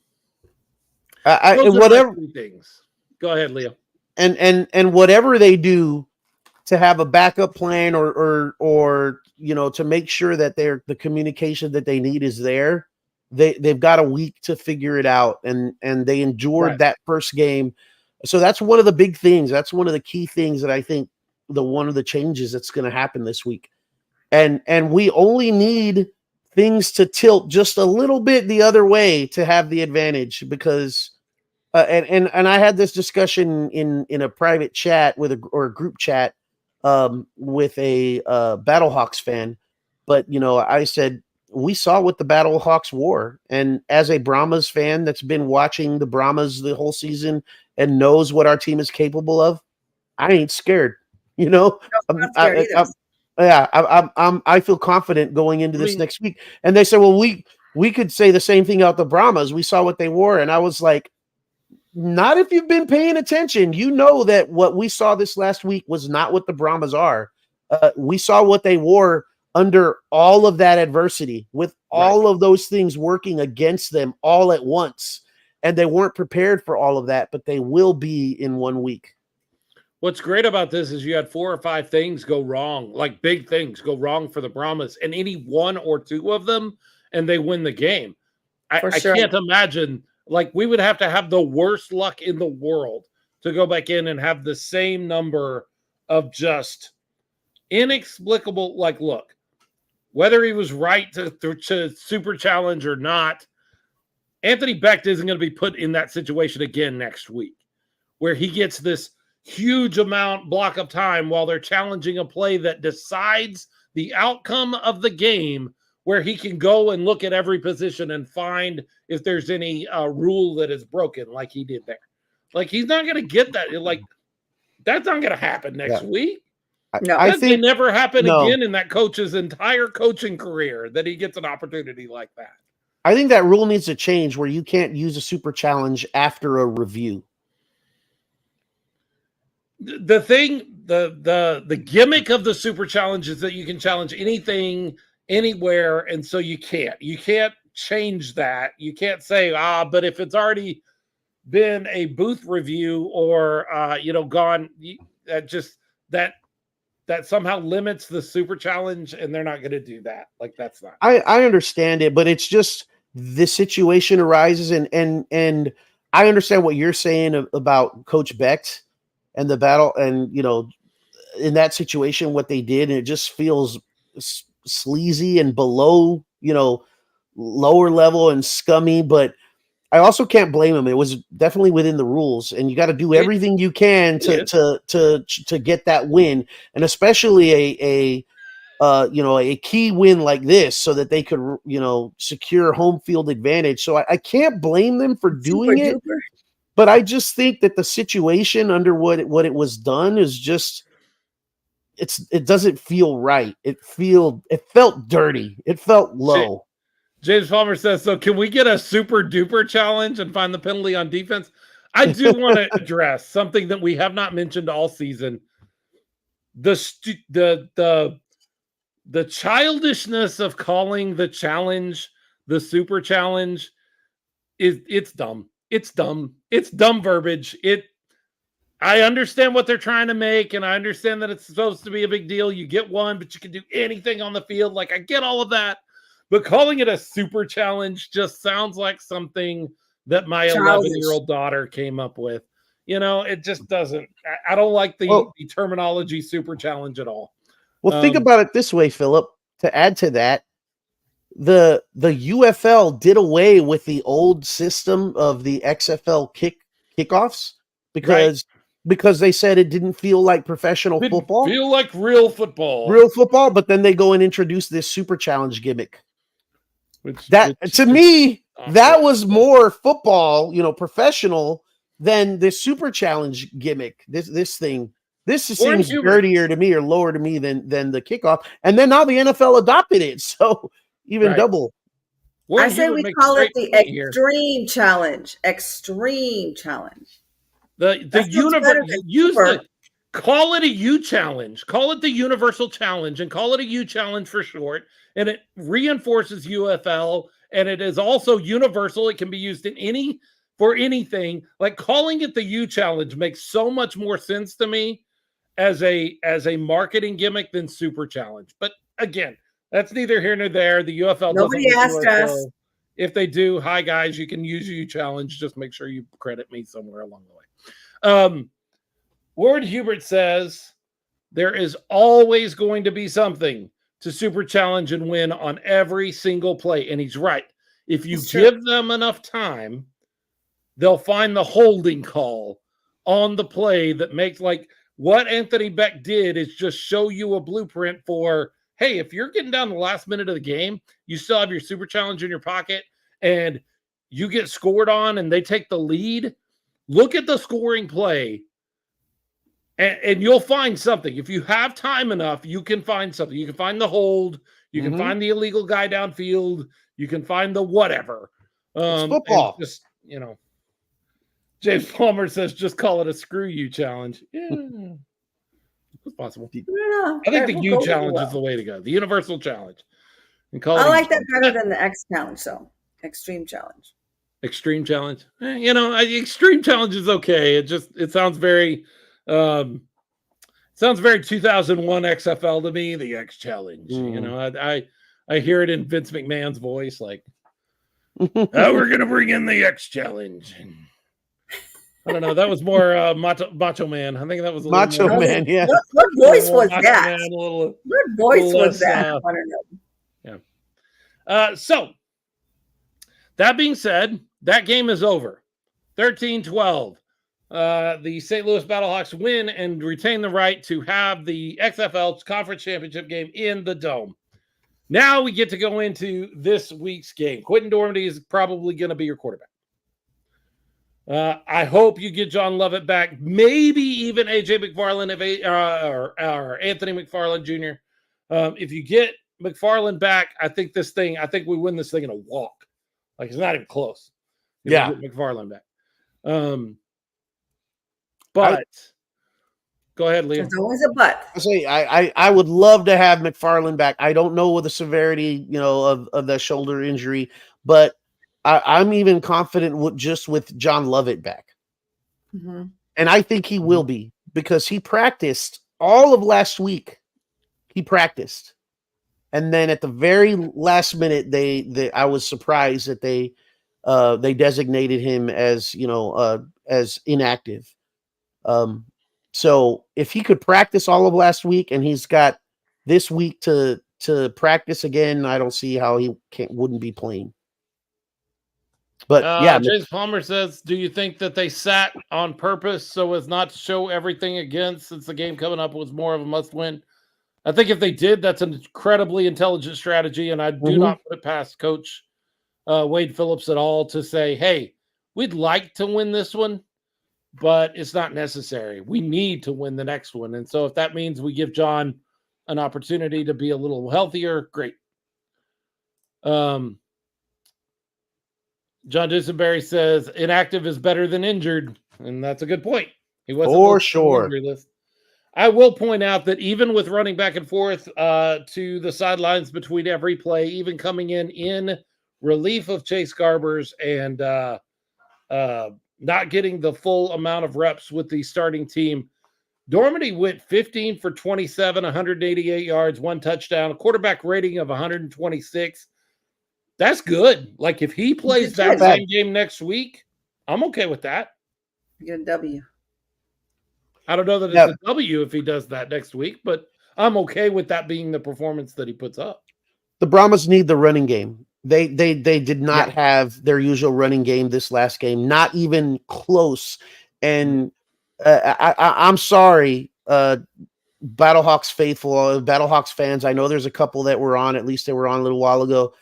whatever things. Go ahead, Leo. And whatever they do to have a backup plan or to make sure that the communication that they need is there, they've got a week to figure it out, and they endured that first game. So that's one of the big things. That's one of the key things that I think one of the changes that's going to happen this week. And we only need things to tilt just a little bit the other way to have the advantage, because and I had this discussion in a private chat or a group chat with a Battlehawks fan, but I said we saw what the Battlehawks wore, and as a Brahmas fan that's been watching the Brahmas the whole season and knows what our team is capable of, I ain't scared. I feel confident going into this next week. And they said, well, we could say the same thing about the Brahmas. We saw what they wore. And I was like, not if you've been paying attention. You know that what we saw this last week was not what the Brahmas are. We saw what they wore under all of that adversity, with all of those things working against them all at once. And they weren't prepared for all of that, but they will be in 1 week. What's great about this is you had 4 or 5 things go wrong, like big things go wrong for the Brahmas, and any 1 or 2 of them, and they win the game. I can't imagine, like, we would have to have the worst luck in the world to go back in and have the same number of just inexplicable, like, look, whether he was right to super challenge or not, Anthony Becht isn't going to be put in that situation again next week, where he gets this huge block of time while they're challenging a play that decides the outcome of the game, where he can go and look at every position and find if there's any rule that is broken, like he did there. Like, he's not going to get that. Like, that's not going to happen next week. No, I think it never happen again in that coach's entire coaching career that he gets an opportunity like that. I think that rule needs to change, where you can't use a super challenge after a review. The thing, the gimmick of the super challenge is that you can challenge anything, anywhere, and so you can't change that. You can't say, but if it's already been a booth review or gone, that somehow limits the super challenge, and they're not going to do that. Like, that's not. I understand it, but it's just the situation arises, and I understand what you're saying about Coach Becht and the battle, and in that situation what they did, and it just feels sleazy and below lower level and scummy. But I also can't blame him. It was definitely within the rules, and you got to do everything you can to get that win, and especially a key win like this, so that they could secure home field advantage. So I can't blame them for doing it. But I just think that the situation under what it was done is just it doesn't feel right. It felt dirty. It felt low. James Palmer says, so can we get a super duper challenge and find the penalty on defense? I do want to address something that we have not mentioned all season. The childishness of calling the challenge the super challenge it's dumb. It's dumb. It's dumb verbiage. I understand what they're trying to make, and I understand that it's supposed to be a big deal. You get one, but you can do anything on the field. Like, I get all of that. But calling it a super challenge just sounds like something that my 11-year-old daughter came up with. It just doesn't. I don't like the terminology super challenge at all. Well, think about it this way, Philip. To add to that, the UFL did away with the old system of the XFL kickoffs, because because they said it didn't feel like professional football. Feel like real football. Real football, but then they go and introduce this super challenge gimmick. To me, that was more football, professional than this super challenge gimmick. This thing. This seems dirtier to me or lower to me than the kickoff. And then now the NFL adopted it. So even double. I say we call it the extreme challenge. Extreme challenge. The universe call it a U challenge. Call it the universal challenge and call it a U challenge for short. And it reinforces UFL and it is also universal. It can be used in for anything. Like calling it the U challenge makes so much more sense to me as a marketing gimmick than super challenge. But again, that's neither here nor there. The UFL nobody asked us. So if they do, hi guys, you can use U challenge. Just make sure you credit me somewhere along the way. Ward Hubert says there is always going to be something to super challenge and win on every single play. And he's right. If you give them enough time, they'll find the holding call on the play that makes like what Anthony Beck did is just show you a blueprint for, hey, if you're getting down to the last minute of the game, you still have your super challenge in your pocket and you get scored on and they take the lead, look at the scoring play and you'll find something. If you have time enough, you can find something. You can find the hold. You can find the illegal guy downfield. You can find the whatever. It's football. Just, James Palmer says, just call it a screw you challenge. Yeah, it's possible. I think the U challenge is the way to go. The universal challenge. I like that better than the X challenge, so extreme challenge. Extreme challenge. Extreme challenge is okay. It sounds very 2001 XFL to me, the X challenge. I hear it in Vince McMahon's voice, like, we're going to bring in the X challenge. I don't know. That was more Macho Man. I think that was Macho Man. Yeah. What voice was that? What voice was that? I want to know. Yeah. So that being said, that game is over. 13-12. The St. Louis Battlehawks win and retain the right to have the XFL Conference Championship game in the Dome. Now we get to go into this week's game. Quentin Dormady is probably going to be your quarterback. I hope you get John Lovett back, maybe even AJ McFarland or Anthony McFarland Jr. If you get McFarland back, I think we win this thing in a walk. Like it's not even close. Yeah, get McFarland back. But go ahead, Liam. There's always a but. I would love to have McFarland back. I don't know what the severity, of the shoulder injury, but I'm even confident with John Lovett back. Mm-hmm. And I think he will be because he practiced all of last week. He practiced. And then at the very last minute, I was surprised that they designated him as, as inactive. So if he could practice all of last week and he's got this week to practice again, I don't see how he wouldn't be playing. But James Palmer says, do you think that they sat on purpose so as not to show everything against since the game coming up was more of a must win? I think if they did, that's an incredibly intelligent strategy. And I do not put it past Coach Wade Phillips at all to say, hey, we'd like to win this one, but it's not necessary. We need to win the next one. And so if that means we give John an opportunity to be a little healthier, great. John Dusenberry says inactive is better than injured, and that's a good point. He wasn't for sure. I will point out that even with running back and forth to the sidelines between every play, even coming in relief of Chase Garbers and not getting the full amount of reps with the starting team, Dormady went 15 for 27, 188 yards, 1 touchdown, a quarterback rating of 126. That's good. Like if he plays that same game next week, I'm okay with that. Get a W. I don't know that it's a W if he does that next week, but I'm okay with that being the performance that he puts up. The Brahmas need the running game. They did not have their usual running game this last game, not even close. And I'm sorry, Battlehawks faithful, Battlehawks fans. I know there's a couple that were on. At least they were on a little while ago.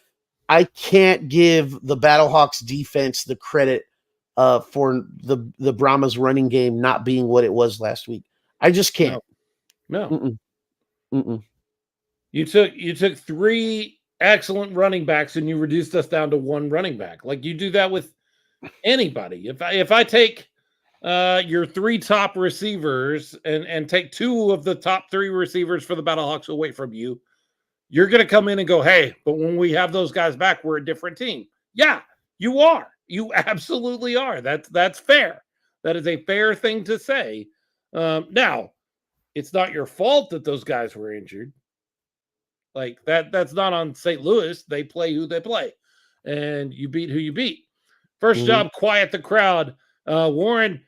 I can't give the Battlehawks defense the credit for the Brahmas running game not being what it was last week. I just can't. No. Mm-mm. Mm-mm. You took 3 excellent running backs and you reduced us down to 1 running back. Like you do that with anybody. If I take your 3 top receivers and take 2 of the top 3 receivers for the Battlehawks away from you, you're going to come in and go, hey, but when we have those guys back, we're a different team. Yeah, you are. You absolutely are. That's fair. That is a fair thing to say. Now, it's not your fault that those guys were injured. Like that's not on St. Louis. They play who they play, and you beat who you beat. First job, quiet the crowd. Warren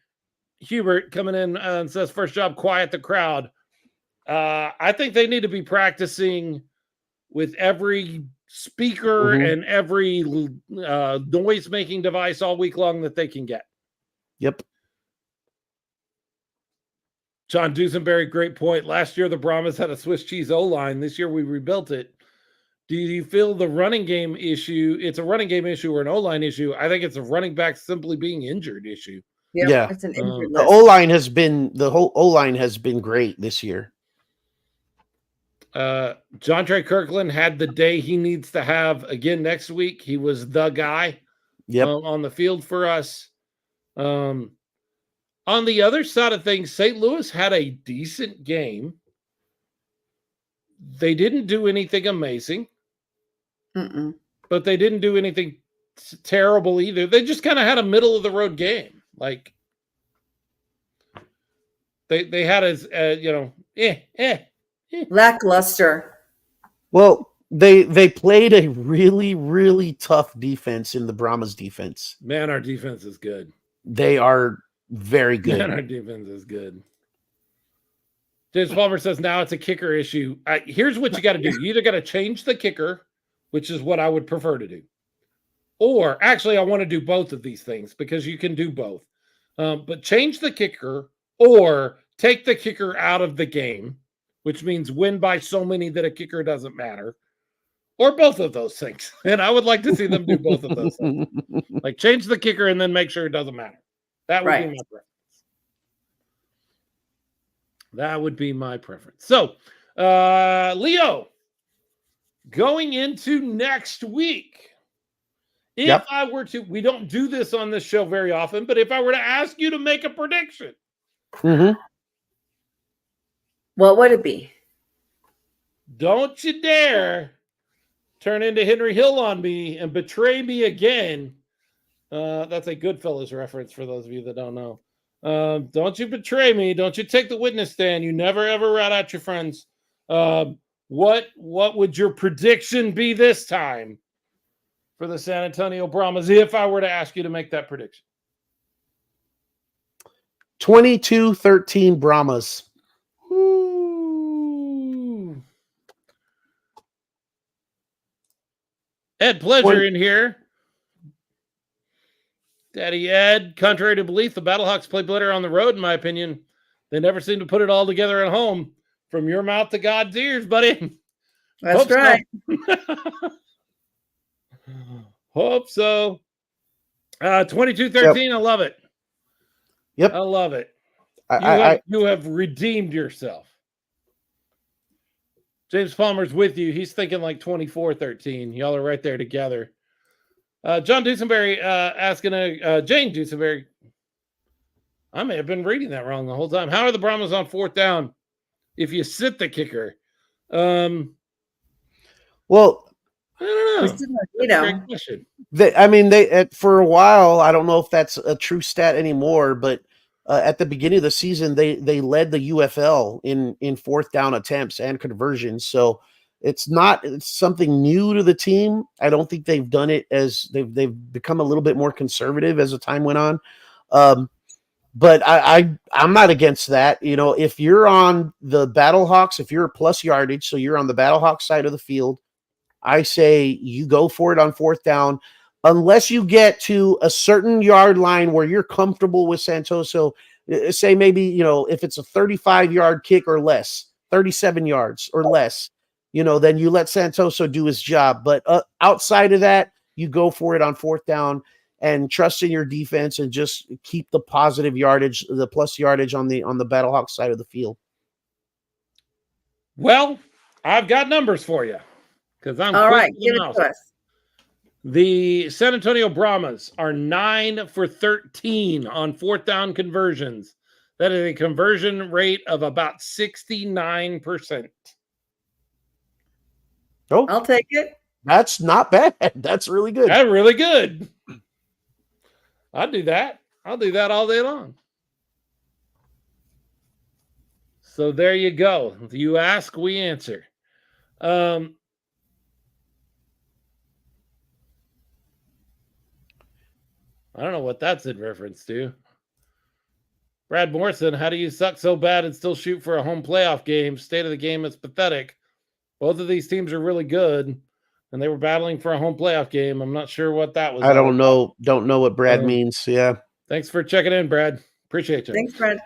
Hubert coming in and says, first job, quiet the crowd. I think they need to be practicing with every speaker and every noise-making device all week long that they can get. Yep. John Dusenberry, great point. Last year, the Brahmas had a Swiss cheese O-line. This year, we rebuilt it. Do you feel the running game issue, it's a running game issue or an O-line issue? I think it's a running back simply being injured issue. Yeah. It's an injured the O-line the whole O-line has been great this year. John Trey Kirkland had the day he needs to have again next week. He was the guy on the field for us. On the other side of things, St. Louis had a decent game. They didn't do anything amazing, but they didn't do anything terrible either. They just kind of had a middle of the road game. Like they had as lackluster. Well, they played a really, really tough defense in the Brahmas defense. Man, our defense is good. They are very good. Man, our defense is good. James Palmer says now it's a kicker issue. Here's what you got to do. You either got to change the kicker, which is what I would prefer to do. Or actually, I want to do both of these things because you can do both. But change the kicker or take the kicker out of the game, which means win by so many that a kicker doesn't matter. Or both of those things. And I would like to see them do both of those things. Like change the kicker and then make sure it doesn't matter. That would be my preference. That would be my preference. So, Leo, going into next week, if I were to, we don't do this on this show very often, but if I were to ask you to make a prediction, what would it be? Don't you dare turn into Henry Hill on me and betray me again. That's a Goodfellas reference for those of you that don't know. Don't you betray me. Don't you take the witness stand. You never, ever rat out your friends. What would your prediction be this time for the San Antonio Brahmas if I were to ask you to make that prediction? 22-13 Brahmas. Ooh. Ed Pleasure in here. Daddy Ed, contrary to belief, the Battlehawks play better on the road, in my opinion. They never seem to put it all together at home. From your mouth to God's ears, buddy. That's right. Hope so. 22-13, I love it. Yep. I love it. You have redeemed yourself. James Palmer's with you. He's thinking like 24-13. Y'all are right there together. John Dusenberry asking Jane Dusenberry. I may have been reading that wrong the whole time. How are the Brahmas on 4th down if you sit the kicker? Well, I don't know. Great question. They for a while, I don't know if that's a true stat anymore, but at the beginning of the season, they led the UFL in 4th down attempts and conversions. So it's something new to the team. I don't think they've done it as they've become a little bit more conservative as the time went on. But I'm not against that. You know, if you're on the Battlehawks, if you're a plus yardage, so you're on the Battlehawks side of the field, I say you go for it on 4th down, unless you get to a certain yard line where you're comfortable with Santoso say maybe, if it's a 35-yard kick or less, 37 yards or less, then you let Santoso do his job. But outside of that, you go for it on fourth down and trust in your defense and just keep the positive yardage, the plus yardage on the Battlehawks side of the field. Well, I've got numbers for you because I'm all quick right. Give it to us. The San Antonio Brahmas are 9 for 13 on fourth down conversions. That is a conversion rate of about 69%. Oh, I'll take it. That's not bad. That's really good. That's really good. I'll do that. I'll do that all day long. So there you go. You ask, we answer. I don't know what that's in reference to. Brad Morrison, how do you suck so bad and still shoot for a home playoff game? State of the game is pathetic. Both of these teams are really good, and they were battling for a home playoff game. I'm not sure what that was. I don't know. Don't know what Brad means. Yeah. Thanks for checking in, Brad. Appreciate you. Thanks, Brad.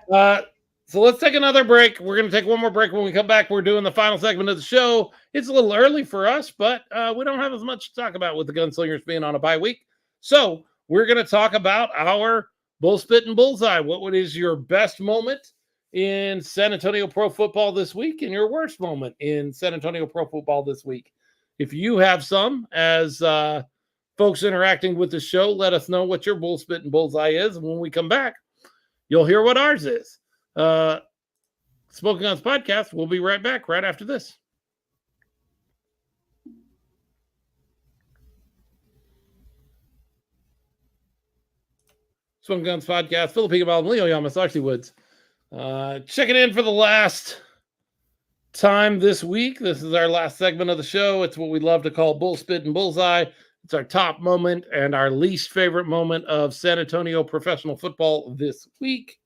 So let's take another break. We're going to take one more break. When we come back, we're doing the final segment of the show. It's a little early for us, but we don't have as much to talk about with the Gunslingers being on a bye week. So we're going to talk about our Bullspit and Bullseye. What is your best moment in San Antonio Pro Football this week and your worst moment in San Antonio Pro Football this week? If you have some, as folks interacting with the show, let us know what your Bullspit and Bullseye is. And when we come back, you'll hear what ours is. Smoking Guns Podcast. We'll be right back right after this. Smoking Guns Podcast. Filipino Ball, Leo Yamas, Archie Woods. Checking in for the last time this week. This is our last segment of the show. It's what we love to call Bullspit and Bullseye. It's our top moment and our least favorite moment of San Antonio professional football this week.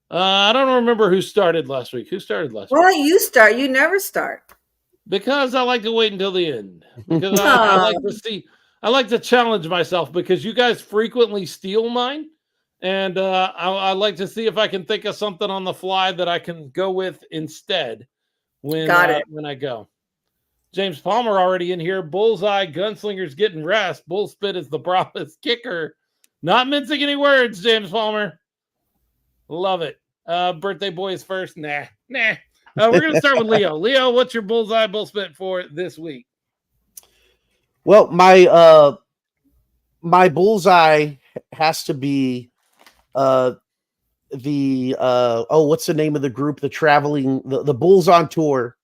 I don't remember who started last week. Who started last week? Well, you start. You never start. Because I like to wait until the end. Because I like to see. I like to challenge myself because you guys frequently steal mine. And I like to see if I can think of something on the fly that I can go with instead when I go. James Palmer already in here. Bullseye, Gunslingers getting rest. Bullspit is the Brahmas kicker. Not mincing any words, James Palmer. Love it. Birthday boy is first. Nah. We're going to start with Leo. Leo, what's your Bullseye, Bullspit for this week? Well, my Bullseye has to be what's the name of the group? The traveling, the Bulls on Tour.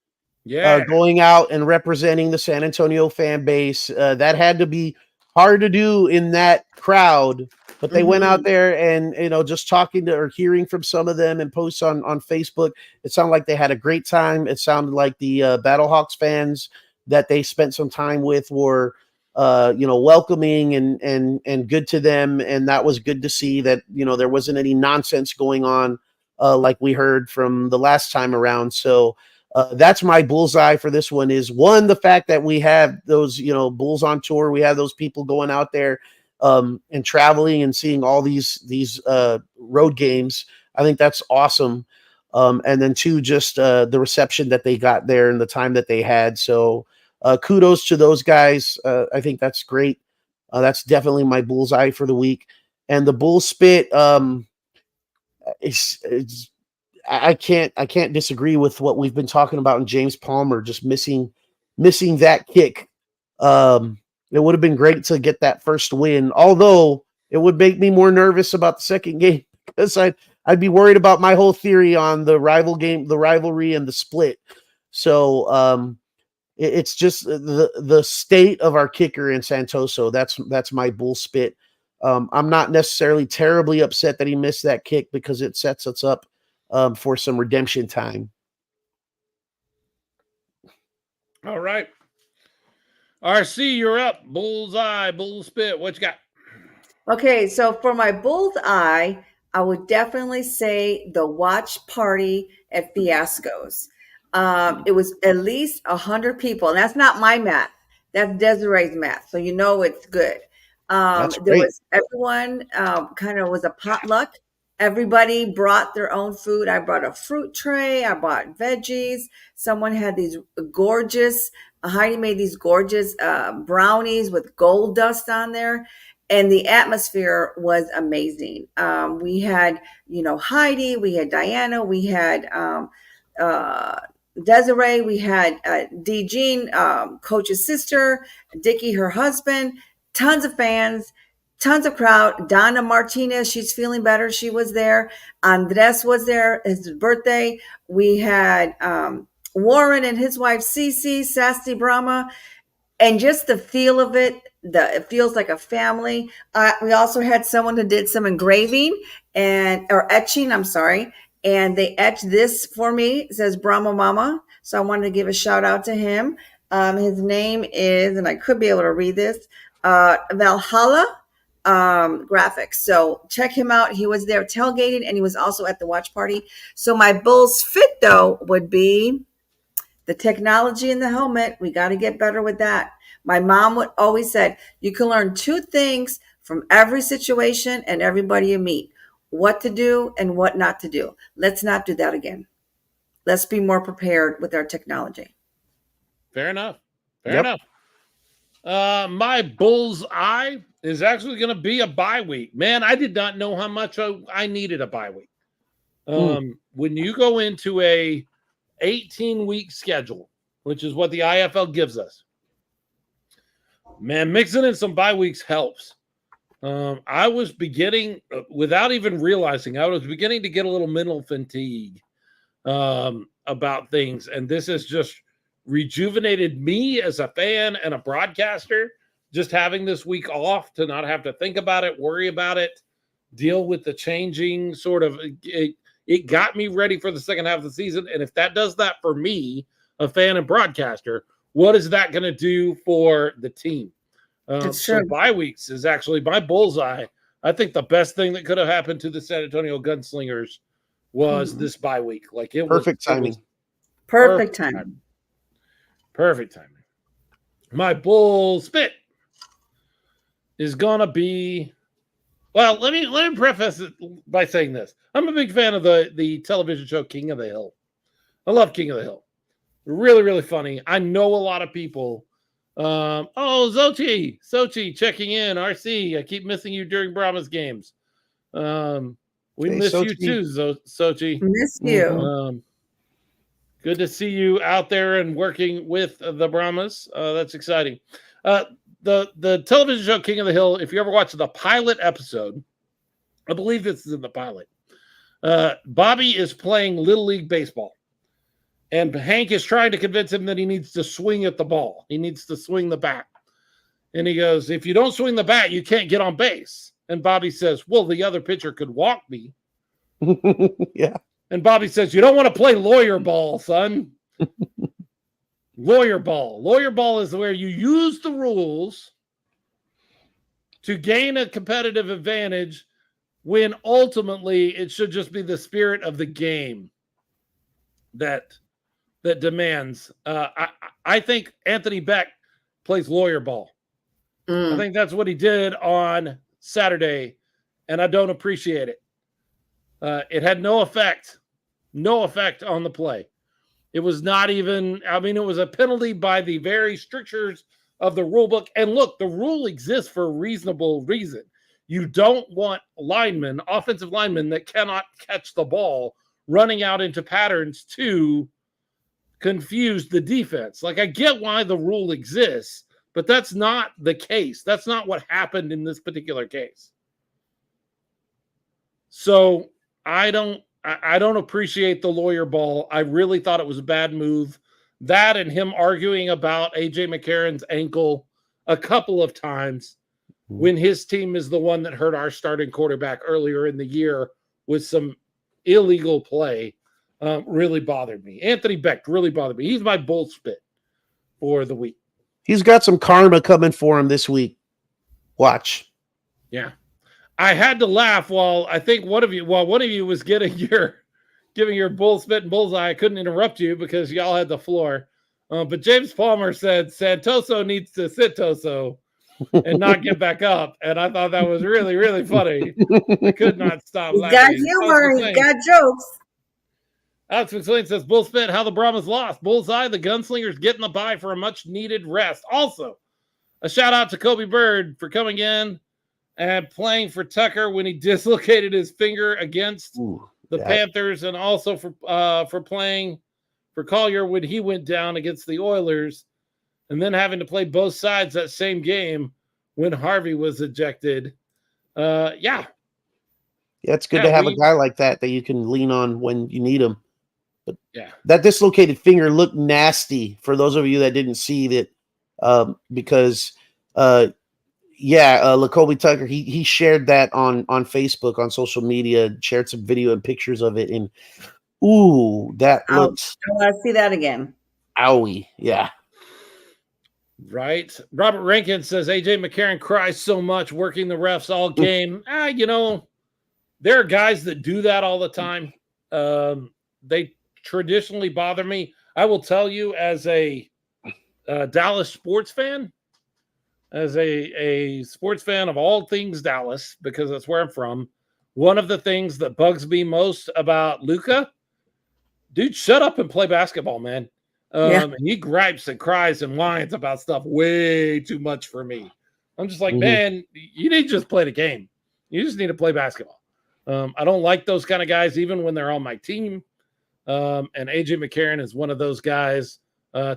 Yeah. Going out and representing the San Antonio fan base. That had to be hard to do in that crowd, but they went out there and, just talking to or hearing from some of them and posts on Facebook. It sounded like they had a great time. It sounded like the Battlehawks fans that they spent some time with were, welcoming and good to them. And that was good to see that, there wasn't any nonsense going on like we heard from the last time around. So that's my Bullseye for this one is one, the fact that we have those, Bulls on Tour. We have those people going out there and traveling and seeing all these road games. I think that's awesome. And then two, just the reception that they got there and the time that they had. So kudos to those guys. I think that's great. That's definitely my Bullseye for the week. And the Bullspit, I can't disagree with what we've been talking about in James Palmer, just missing that kick. It would have been great to get that first win, although it would make me more nervous about the second game because I'd be worried about my whole theory on the rivalry and the split. So it's just the state of our kicker in Santoso. That's my Bullspit. I'm not necessarily terribly upset that he missed that kick because it sets us up for some redemption time. All right. RC, you're up. Bullseye, Bullspit. What you got? Okay, so for my Bullseye, I would definitely say the watch party at Fiasco's. It was at least 100 people, and that's not my math. That's Desiree's math, so it's good. There was everyone kind of was a potluck. Everybody brought their own food. I brought a fruit tray. I bought veggies. Someone had these gorgeous, Heidi made these gorgeous brownies with gold dust on there. And the atmosphere was amazing. We had, Heidi, we had Diana, we had Desiree, we had D. Jean, Coach's sister, Dickie, her husband, tons of fans, tons of crowd. Donna Martinez, she's feeling better. She was there. Andres was there. His birthday. We had Warren and his wife, Cece, Sassy Brahma, and just the feel of it. It feels like a family. We also had someone who did some engraving or etching. I'm sorry. And they etched this for me. It says Brahma Mama. So I wanted to give a shout out to him. His name is, and I could be able to read this, Valhalla Graphics. So check him out. He was there tailgating, and he was also at the watch party. So my Bulls fit, though, would be the technology in the helmet. We got to get better with that. My mom would always said, you can learn 2 things from every situation and everybody you meet: what to do and what not to do. Let's not do that again. Let's be more prepared with our technology. Fair enough. Fair enough. My bull's eye is actually going to be a bye week. Man, I did not know how much I needed a bye week. When you go into a 18-week schedule, which is what the IFL gives us, man, mixing in some bye weeks helps. I was beginning, without even realizing, I was beginning to get a little mental fatigue about things. And this has just rejuvenated me as a fan and a broadcaster, just having this week off to not have to think about it, worry about it, deal with the changing sort of, it got me ready for the second half of the season. And if that does that for me, a fan and broadcaster, what is that going to do for the team? So bye weeks is actually my bullseye. I think the best thing that could have happened to the San Antonio Gunslingers was this bye week. Like it perfect timing. Perfect timing. Perfect timing. My bull spit is gonna be. Well, let me preface it by saying this. I'm a big fan of the television show King of the Hill. I love King of the Hill. Really, really funny. I know a lot of people. Sochi checking in. RC, I keep missing you during Brahmas games. We miss Sochi. You too, Sochi. Miss you. Good to see you out there and working with the Brahmas. That's exciting. The television show King of the Hill, if you ever watch the pilot episode, I believe this is in the pilot. Bobby is playing Little League Baseball. And Hank is trying to convince him that he needs to swing at the ball. He needs to swing the bat. And he goes, if you don't swing the bat, you can't get on base. And Bobby says, well, the other pitcher could walk me. Yeah. And Bobby says, you don't want to play lawyer ball, son. Lawyer ball. Lawyer ball is where you use the rules to gain a competitive advantage when ultimately it should just be the spirit of the game that demands. I think Anthony Beck plays lawyer ball. I think that's what he did on Saturday, and I don't appreciate it. It had no effect on the play. It was not even, it was a penalty by the very strictures of the rule book. And look, the rule exists for a reasonable reason. You don't want offensive linemen that cannot catch the ball running out into patterns to confuse the defense. Like, I get why the rule exists, but that's not the case. That's not what happened in this particular case. So I don't appreciate the lawyer ball. I really thought it was a bad move. That and him arguing about AJ McCarron's ankle a couple of times when his team is the one that hurt our starting quarterback earlier in the year with some illegal play really bothered me. Anthony Beck really bothered me. He's my bull spit for the week. He's got some karma coming for him this week. Watch. Yeah. I had to laugh while one of you was giving your bull spit and bullseye. I couldn't interrupt you because y'all had the floor. But James Palmer said Santoso needs to sit Toso and not get back up. And I thought that was really, really funny. I could not stop laughing. Got humor. He's got jokes. Alex McSwain says, Bull Spit, how the Brahmas lost. Bullseye, the Gunslingers getting the bye for a much-needed rest. Also, a shout-out to Kobe Bird for coming in and playing for Tucker when he dislocated his finger against the Panthers, and also for playing for Collier when he went down against the Oilers, and then having to play both sides that same game when Harvey was ejected. Yeah, it's good to have a guy like that you can lean on when you need him. But yeah, that dislocated finger looked nasty for those of you that didn't see that, because Lacobe Tucker, he shared that on Facebook, on social media, shared some video and pictures of it, and that looks. I want to see that again. Owie, yeah. Right. Robert Rankin says AJ McCarron cries so much working the refs all game. There are guys that do that all the time. They traditionally bother me. I will tell you, as a Dallas sports fan, as a sports fan of all things Dallas, because that's where I'm from, one of the things that bugs me most about Luka, dude, shut up and play basketball, man. And he gripes and cries and whines about stuff way too much for me. I'm just like, man, you need to just play the game. You just need to play basketball. I don't like those kind of guys, even when they're on my team. And AJ McCarron is one of those guys.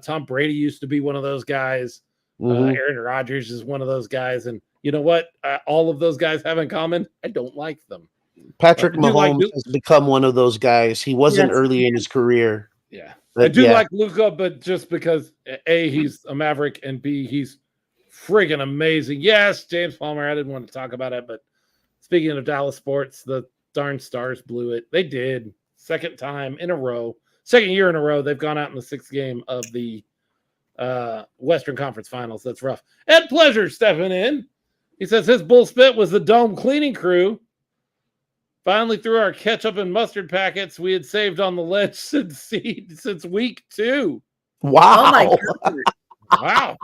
Tom Brady used to be one of those guys. Aaron Rodgers is one of those guys. And you know what? All of those guys have in common, I don't like them. Patrick Mahomes has become one of those guys. He wasn't early in his career. Yeah. I do like Luka, but just because A, he's a Maverick, and B, he's friggin' amazing. Yes, James Palmer, I didn't want to talk about it, but speaking of Dallas sports, the darn Stars blew it. They did. Second year in a row, they've gone out in the sixth game of the Western Conference Finals. That's rough. Ed Pleasure stepping in. He says his bull spit was the dome cleaning crew. Finally, threw our ketchup and mustard packets we had saved on the ledge since week 2. Wow. Oh, my God. Wow.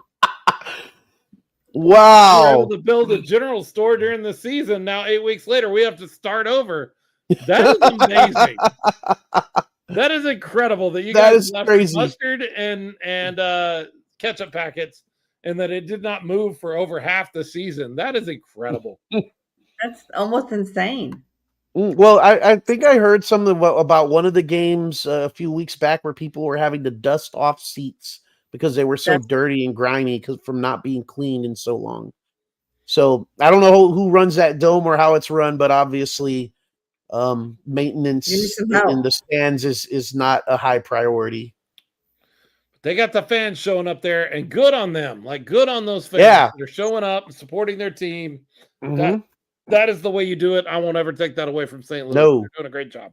Wow. We were able to build a general store during the season. Now, 8 weeks later, we have to start over. That is amazing. That is incredible that you guys left mustard and ketchup packets and that it did not move for over half the season. That is incredible. That's almost insane. Well, I think I heard something about one of the games a few weeks back where people were having to dust off seats because they were so dirty and grimy from not being cleaned in so long. So I don't know who runs that dome or how it's run, but obviously maintenance in the stands is not a high priority. They got the fans showing up there, and good on them. Like, good on those fans. Yeah. They're showing up and supporting their team. That is the way you do it. I won't ever take that away from St. Louis. No. They're doing a great job.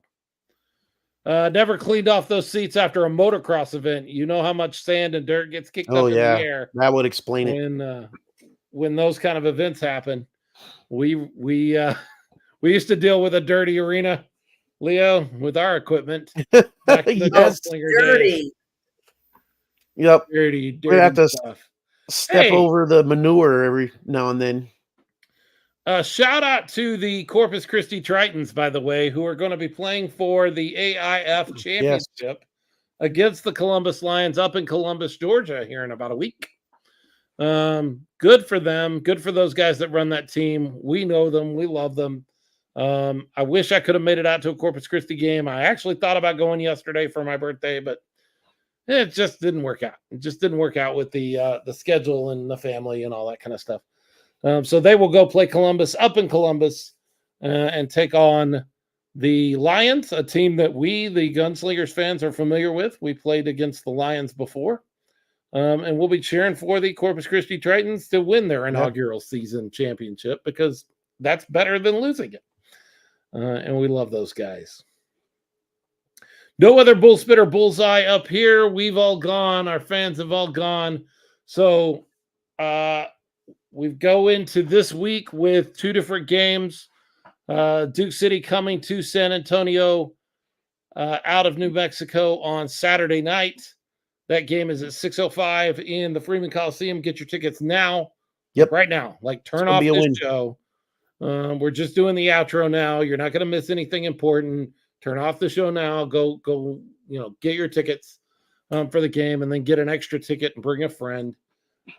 Never cleaned off those seats after a motocross event. You know how much sand and dirt gets kicked up in the air. That would explain it. When those kind of events happen. We used to deal with a dirty arena, Leo, with our equipment. Back in the dirty. Days. Yep. Dirty we have to stuff. Step over the manure every now and then. Shout out to the Corpus Christi Tritons, by the way, who are going to be playing for the AIF Championship against the Columbus Lions up in Columbus, Georgia, here in about a week. Good for them. Good for those guys that run that team. We know them. We love them. I wish I could have made it out to a Corpus Christi game. I actually thought about going yesterday for my birthday, but it just didn't work out. It just didn't work out with the schedule and the family and all that kind of stuff. So they will go play Columbus up in Columbus and take on the Lions, a team that we, the Gunslingers fans, are familiar with. We played against the Lions before. And we'll be cheering for the Corpus Christi Tritons to win their inaugural season championship because that's better than losing it. And we love those guys. No other bull spit or bullseye up here. We've all gone. Our fans have all gone. So we go into this week with 2 different games. Duke City coming to San Antonio out of New Mexico on Saturday night. That game is at 6:05 in the Freeman Coliseum. Get your tickets now Yep. Right now. Like, turn gonna off be a this win. show. We're just doing the outro now. You're not going to miss anything important. Turn off the show now. Go, get your tickets for the game, and then get an extra ticket and bring a friend.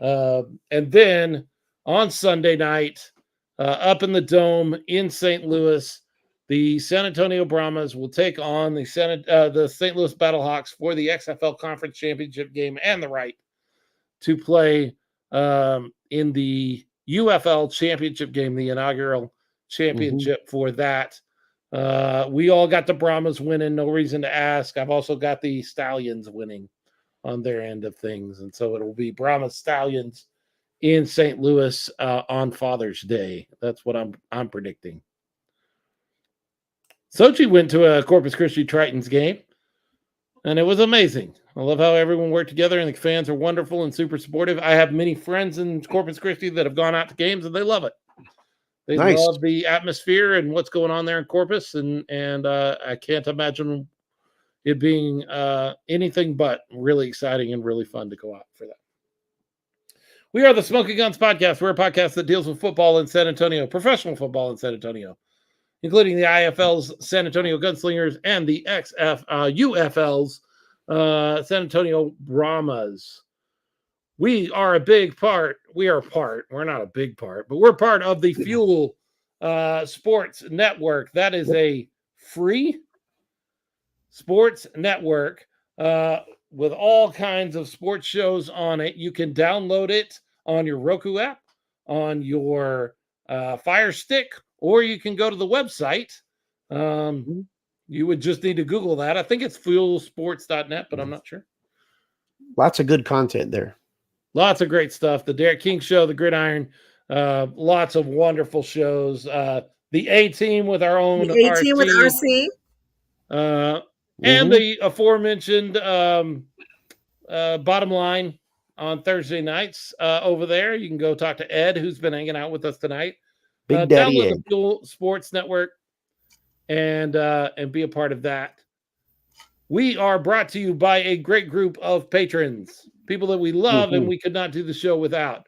And then on Sunday night, up in the Dome in St. Louis, the San Antonio Brahmas will take on the St. Louis Battlehawks for the XFL Conference Championship game and the right to play in the UFL Championship game, the inaugural championship for that. We all got the Brahmas winning, no reason to ask. I've also got the Stallions winning on their end of things, and so it'll be Brahmas Stallions in St. Louis on Father's Day. That's what I'm predicting. Sochi went to a Corpus Christi Tritons game, and it was amazing. I love how everyone worked together, and the fans are wonderful and super supportive. I have many friends in Corpus Christi that have gone out to games, and they love it. They love the atmosphere and what's going on there in Corpus, and I can't imagine it being anything but really exciting and really fun to go out for that. We are the Smoking Guns Podcast. We're a podcast that deals with football in San Antonio, professional football in San Antonio, including the IFL's San Antonio Gunslingers and the UFL's San Antonio Brahmas. We are a big part. We're not a big part, but we're part of the Fuel Sports Network. That is a free sports network with all kinds of sports shows on it. You can download it on your Roku app, on your Fire Stick, or you can go to the website. You would just need to Google that. I think it's fuelsports.net, but I'm not sure. Lots of good content there. Lots of great stuff. The Derek King Show, the Gridiron, lots of wonderful shows. The A-Team with our own the A-Team with RC. And the aforementioned Bottom Line on Thursday nights over there. You can go talk to Ed, who's been hanging out with us tonight. Big Daddy download Ed. the Fuel Sports Network and be a part of that. We are brought to you by a great group of patrons, people that we love and we could not do the show without.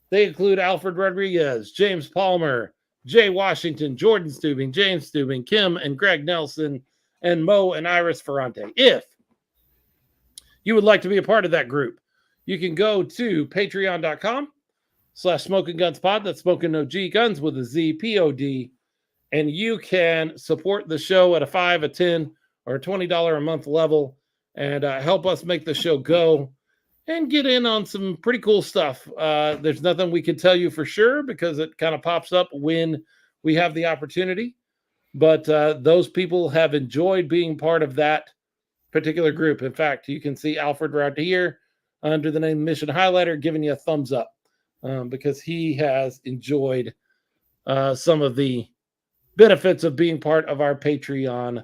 They include Alfred Rodriguez, James Palmer, Jay Washington, Jordan Stubing, James Stubing, Kim and Greg Nelson, and Mo and Iris Ferrante. If you would like to be a part of that group, you can go to patreon.com/smokinggunspod. That's smoking no G, guns with a Z, P-O-D. And you can support the show at a $5, a $10, or a $20 a month level and help us make the show go and get in on some pretty cool stuff. There's nothing we can tell you for sure because it kind of pops up when we have the opportunity. But those people have enjoyed being part of that particular group. In fact, you can see Alfred right here under the name Mission Highlighter giving you a thumbs up because he has enjoyed some of the benefits of being part of our Patreon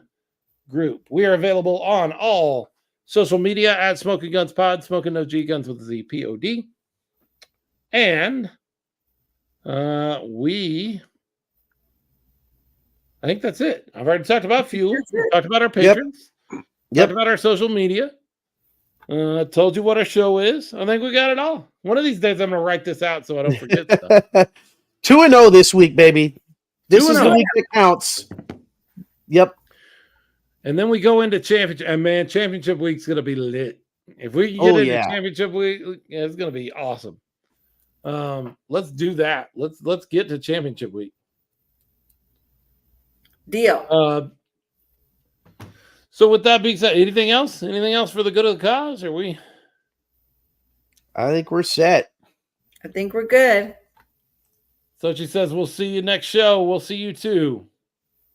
group. We are available on all social media at Smoking Guns Pod, Smoking No G, Guns with a Z, P-O-D. And I think that's it. I've already talked about Fuel. Talked about our patrons. Talked about our social media. Told you what our show is. I think we got it all. One of these days, I'm going to write this out so I don't forget stuff. 2-0 this week, baby. This is the week that counts. Yep. And then we go into championship. And man, championship week's going to be lit. If we can get into championship week, it's going to be awesome. Let's do that. Let's get to championship week. Deal. So with that being said, anything else? Anything else for the good of the cause? Are we? I think we're set. I think we're good. So she says, we'll see you next show. We'll see you too.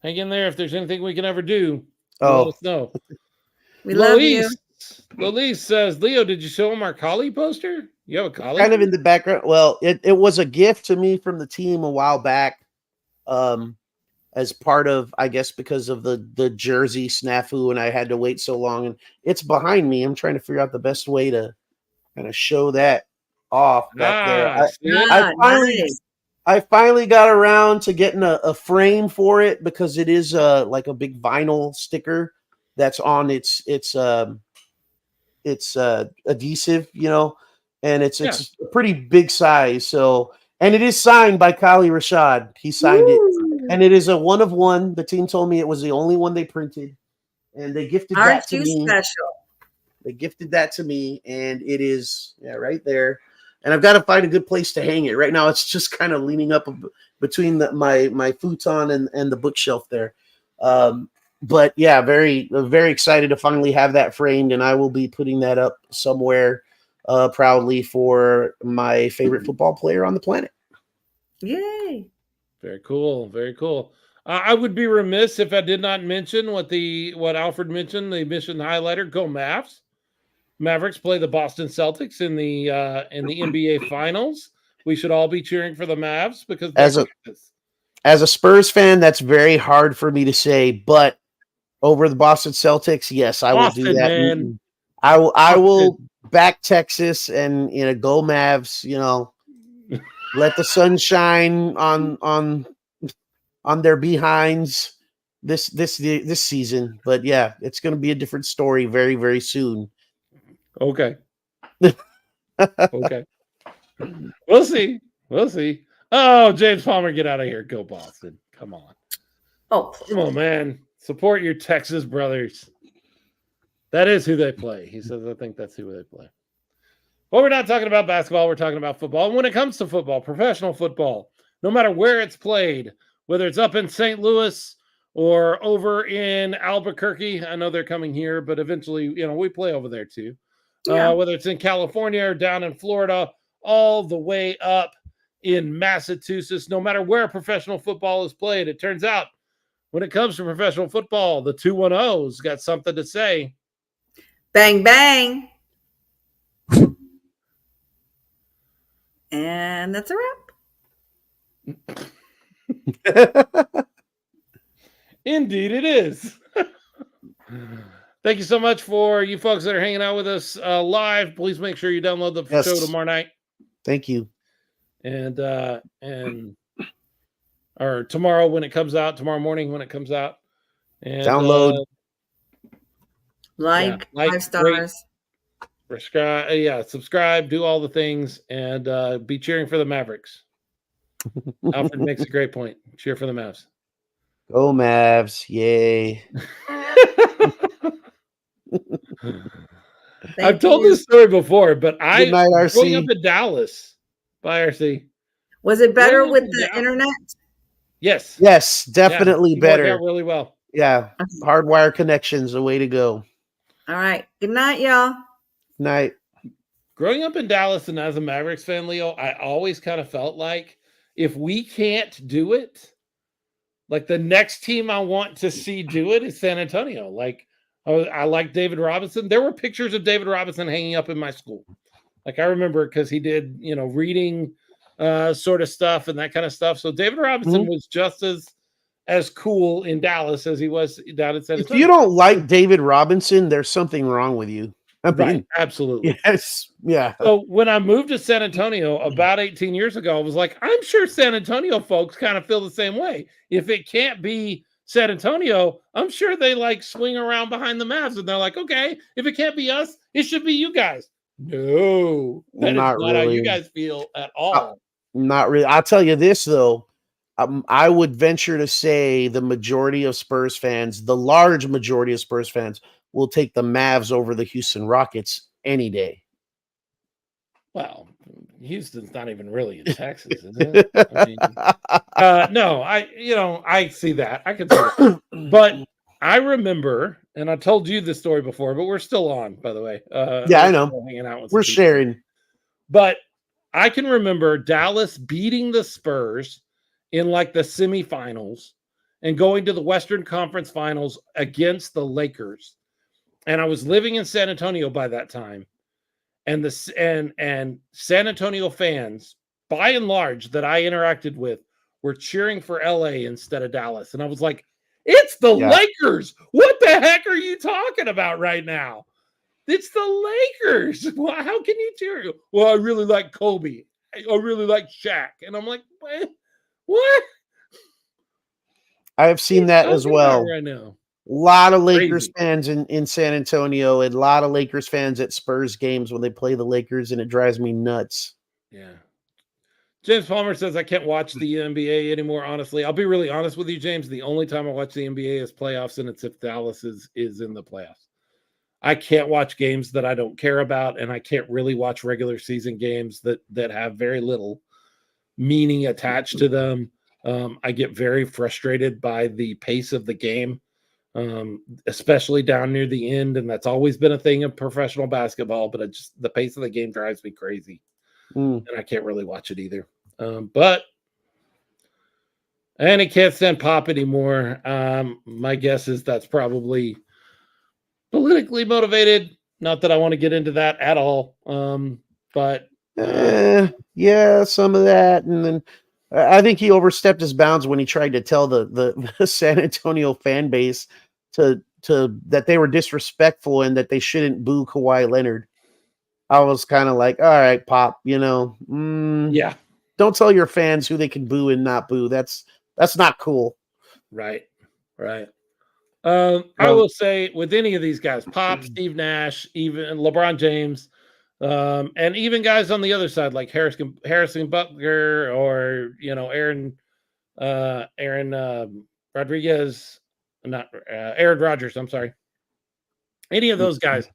Hang in there. If there's anything we can ever do, let us know. We love you. Louise says, Leo, did you show him our collie poster? You have a collie? Kind of in the background. Well, it was a gift to me from the team a while back. As part of, I guess, because of the jersey snafu, and I had to wait so long. And it's behind me. I'm trying to figure out the best way to kind of show that off back there. I finally got around to getting a frame for it because it is like a big vinyl sticker that's on its adhesive, and it's a pretty big size. So And it is signed by Kali Rashad. He signed it. And it is a 1 of 1. The team told me it was the only one they printed. And they gifted that to me. Special? They gifted that to me. And it is right there. And I've got to find a good place to hang it. Right now, it's just kind of leaning up between my futon and the bookshelf there. But yeah, very, very excited to finally have that framed. And I will be putting that up somewhere proudly for my favorite football player on the planet. Yay. Very cool. Very cool. I would be remiss if I did not mention what Alfred mentioned, the mission highlighter. Go Mavs. Mavericks play the Boston Celtics in the NBA Finals. We should all be cheering for the Mavs because as a Spurs fan, that's very hard for me to say, but over the Boston Celtics, yes, I will do that. Man. I will back Texas and go Mavs. Let the sun shine on their behinds this season. But yeah, it's going to be a different story very, very soon. Okay. Okay. We'll see. Oh, James Palmer, get out of here. Go Boston. Come on. Oh, come on, man. Support your Texas brothers. That is who they play. He says, I think that's who they play. Well, we're not talking about basketball. We're talking about football. And when it comes to football, professional football, no matter where it's played, whether it's up in St. Louis or over in Albuquerque, I know they're coming here, but eventually, we play over there too. Yeah. Whether it's in California or down in Florida, all the way up in Massachusetts, no matter where professional football is played, it turns out when it comes to professional football, the 210's got something to say. Bang, bang. And that's a wrap. Indeed it is. Thank you so much for you folks that are hanging out with us live. Please make sure you download the show tomorrow night. Thank you. And or tomorrow when it comes out, tomorrow morning when it comes out. And download. Like 5 stars. Subscribe, do all the things, and be cheering for the Mavericks. Alfred makes a great point. Cheer for the Mavs. Go Mavs. Yay. I've told this story before, but growing up in Dallas by RC. Was it better with the internet? Yes. Yes, definitely better. Worked out really well. Yeah. Hardwire connections, the way to go. All right. Good night, y'all. Night. Growing up in Dallas and as a Mavericks fan, Leo, I always kind of felt like if we can't do it, like the next team I want to see do it is San Antonio. Like I like David Robinson. There were pictures of David Robinson hanging up in my school. Like I remember because he did, reading sort of stuff and that kind of stuff. So David Robinson was just as cool in Dallas as he was down in San Antonio. If you don't like David Robinson, there's something wrong with you. Right, absolutely. Yes, yeah. So when I moved to San Antonio about 18 years ago, I was like, I'm sure San Antonio folks kind of feel the same way. If it can't be San Antonio, I'm sure they swing around behind the Mavs and they're like, okay, if it can't be us, it should be you guys. No, that not is not how you guys feel at all. Not really. I'll tell you this though. I would venture to say the majority of Spurs fans, the large majority of Spurs fans, will take the Mavs over the Houston Rockets any day. Well, Houston's not even really in Texas, is it? No, I see that. I can see that. But I remember, and I told you this story before, but we're still on, by the way. Yeah, I know. Hanging out with we're sharing. But I can remember Dallas beating the Spurs in the semifinals and going to the Western Conference Finals against the Lakers. And I was living in San Antonio by that time. And and San Antonio fans, by and large, that I interacted with were cheering for LA instead of Dallas. And I was like, it's the Lakers. What the heck are you talking about right now? It's the Lakers. Well, how can you cheer? Well, I really like Kobe. I really like Shaq. And I'm like, what? I have seen that as well. Right now. A lot of Lakers fans in San Antonio and a lot of Lakers fans at Spurs games when they play the Lakers, and it drives me nuts. Yeah. James Palmer says, I can't watch the NBA anymore, honestly. I'll be really honest with you, James. The only time I watch the NBA is playoffs, and it's if Dallas is in the playoffs. I can't watch games that I don't care about, and I can't really watch regular season games that have very little meaning attached to them. I get very frustrated by the pace of the game, especially down near the end, and that's always been a thing of professional basketball, but the pace of the game drives me crazy. And I can't really watch it either. And he can't stand pop anymore. My guess is that's probably politically motivated. Not that I want to get into that at all. But yeah, some of that. And then I think he overstepped his bounds when he tried to tell the San Antonio fan base to that they were disrespectful and that they shouldn't boo Kawhi Leonard. I was kind of like, all right, Pop, yeah. Don't tell your fans who they can boo and not boo. That's not cool. Right. I will say with any of these guys, Pop, Steve Nash, even LeBron James, and even guys on the other side like Harrison Butker or Aaron Rodriguez, not Aaron Rodgers. I'm sorry. Any of those guys.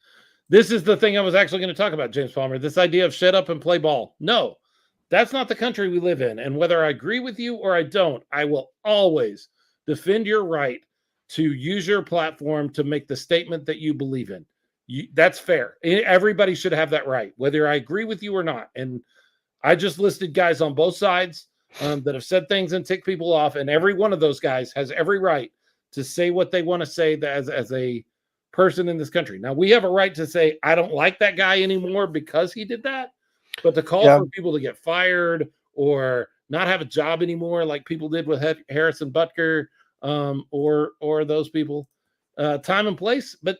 This is the thing I was actually going to talk about, James Palmer. This idea of shut up and play ball. No, that's not the country we live in. And whether I agree with you or I don't, I will always defend your right to use your platform to make the statement that you believe in. That's fair. Everybody should have that right, whether I agree with you or not. And I just listed guys on both sides that have said things and ticked people off. And every one of those guys has every right to say what they want to say as a person in this country. Now, we have a right to say, I don't like that guy anymore because he did that. But to call for people to get fired or not have a job anymore, like people did with Harrison Butker or those people, time and place. But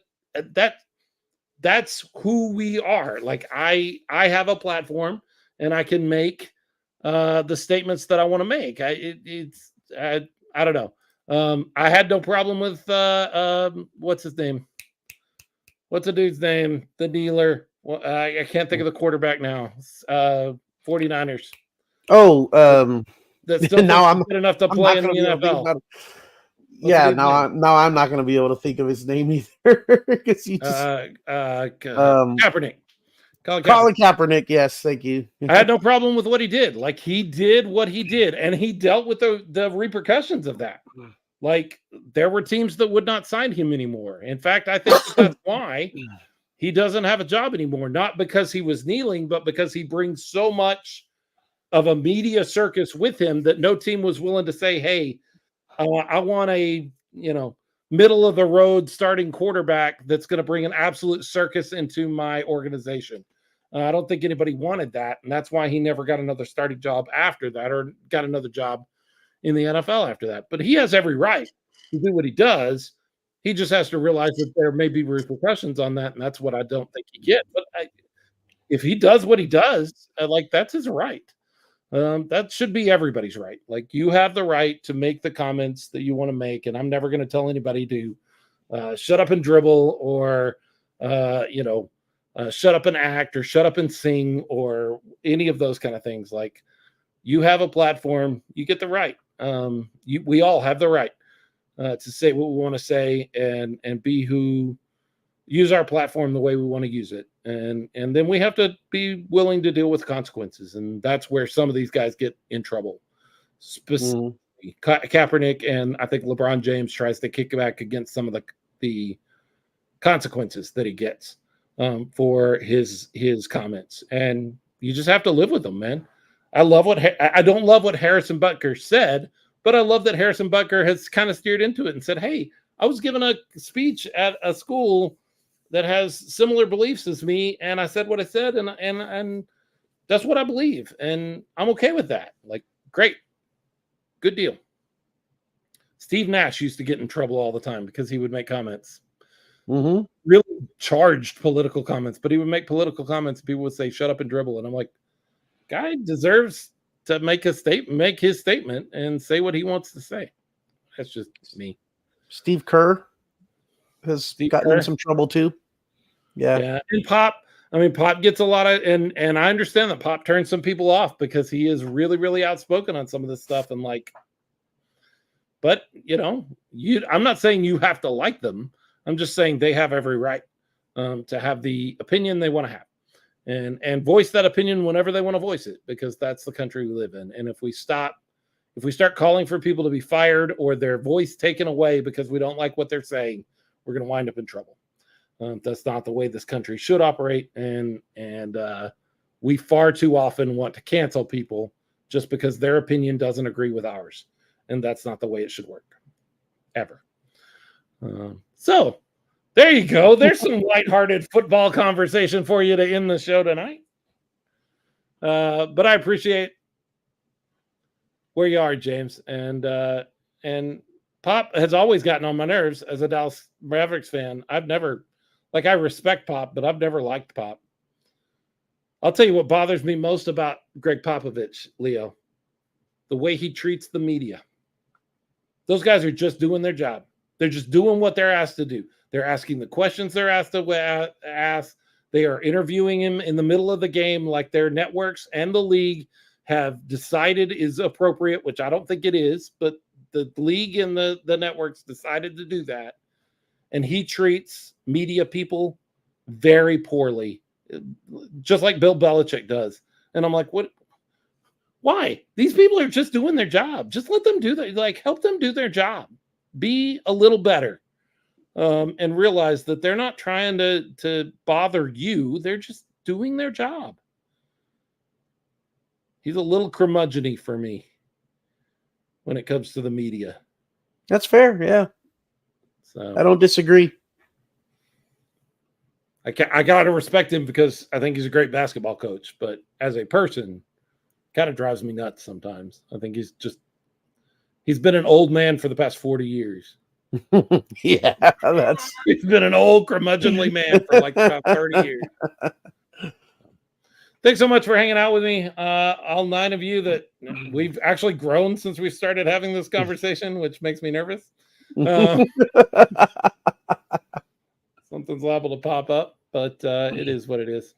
that's who we are. Like I have a platform and I can make the statements that I want to make. I don't know. I had no problem with what's his name? What's the dude's name? The dealer. Well, I can't think of the quarterback now. 49ers. Oh, that's still now I'm good enough to play in the NFL. Now I'm not going to be able to think of his name either because you just Kaepernick. Colin Kaepernick. Yes, thank you. I had no problem with what he did. Like he did what he did, and he dealt with the repercussions of that. Like there were teams that would not sign him anymore. In fact, I think that's why he doesn't have a job anymore. Not because he was kneeling, but because he brings so much of a media circus with him that no team was willing to say, hey, I want a middle of the road starting quarterback that's going to bring an absolute circus into my organization. I don't think anybody wanted that, and that's why he never got another starting job after that or got another job in the NFL after that. But he has every right to do what he does. He just has to realize that there may be repercussions on that, and that's what I don't think he gets. But if he does what he does, that's his right. That should be everybody's right. Like you have the right to make the comments that you want to make, and I'm never going to tell anybody to shut up and dribble or shut up and act or shut up and sing or any of those kind of things. Like you have a platform, you get the right. We all have the right to say what we want to say and use our platform the way we want to use it. And then we have to be willing to deal with consequences. And that's where some of these guys get in trouble. Specifically, Kaepernick and I think LeBron James tries to kick back against some of the consequences that he gets for his comments. And you just have to live with them, man. I don't love what Harrison Butker said, but I love that Harrison Butker has kind of steered into it and said, hey, I was giving a speech at a school that has similar beliefs as me, and I said what I said, and that's what I believe, and I'm okay with that. Like, great. Good deal. Steve Nash used to get in trouble all the time because he would make comments. Really charged political comments, but he would make political comments, and people would say, shut up and dribble, and I'm like, guy deserves to make his statement and say what he wants to say. That's just me. Steve Kerr has gotten in some trouble too. Yeah. And Pop, I mean, Pop gets a lot of, and I understand that Pop turns some people off because he is really, really outspoken on some of this stuff. And like, but I'm not saying you have to like them. I'm just saying they have every right to have the opinion they want to have, and voice that opinion whenever they want to voice it, because that's the country we live in. And if we start calling for people to be fired or their voice taken away because we don't like what they're saying, we're going to wind up in trouble. That's not the way this country should operate, and we far too often want to cancel people just because their opinion doesn't agree with ours, and that's not the way it should work, ever. So there you go. There's some lighthearted football conversation for you to end the show tonight. But I appreciate where you are, James, and Pop has always gotten on my nerves as a Dallas Mavericks fan. I respect Pop, but I've never liked Pop. I'll tell you what bothers me most about Greg Popovich, Leo. The way he treats the media. Those guys are just doing their job. They're just doing what they're asked to do. They're asking the questions they're asked to ask. They are interviewing him in the middle of the game like their networks and the league have decided is appropriate, which I don't think it is, but the league and the networks decided to do that. And he treats media people very poorly, just like Bill Belichick does. And I'm like, what? Why? These people are just doing their job. Just let them do that. Like, help them do their job. Be a little better, and realize that they're not trying to bother you. They're just doing their job. He's a little curmudgeon-y for me when it comes to the media. That's fair, yeah. So I don't disagree. I got to respect him because I think he's a great basketball coach, but as a person, kind of drives me nuts sometimes. I think he's been an old man for the past 40 years. Yeah, he's been an old curmudgeonly man for like about 30 years. Thanks so much for hanging out with me. All 9 of you that we've actually grown since we started having this conversation, which makes me nervous. Something's liable to pop up, but it is what it is.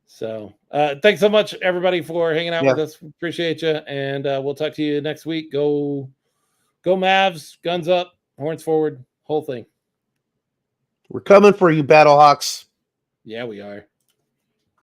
So thanks so much, everybody, for hanging out with us. Appreciate you. And we'll talk to you next week. Go Mavs, guns up, horns forward, whole thing. We're coming for you, Battlehawks. Yeah, we are.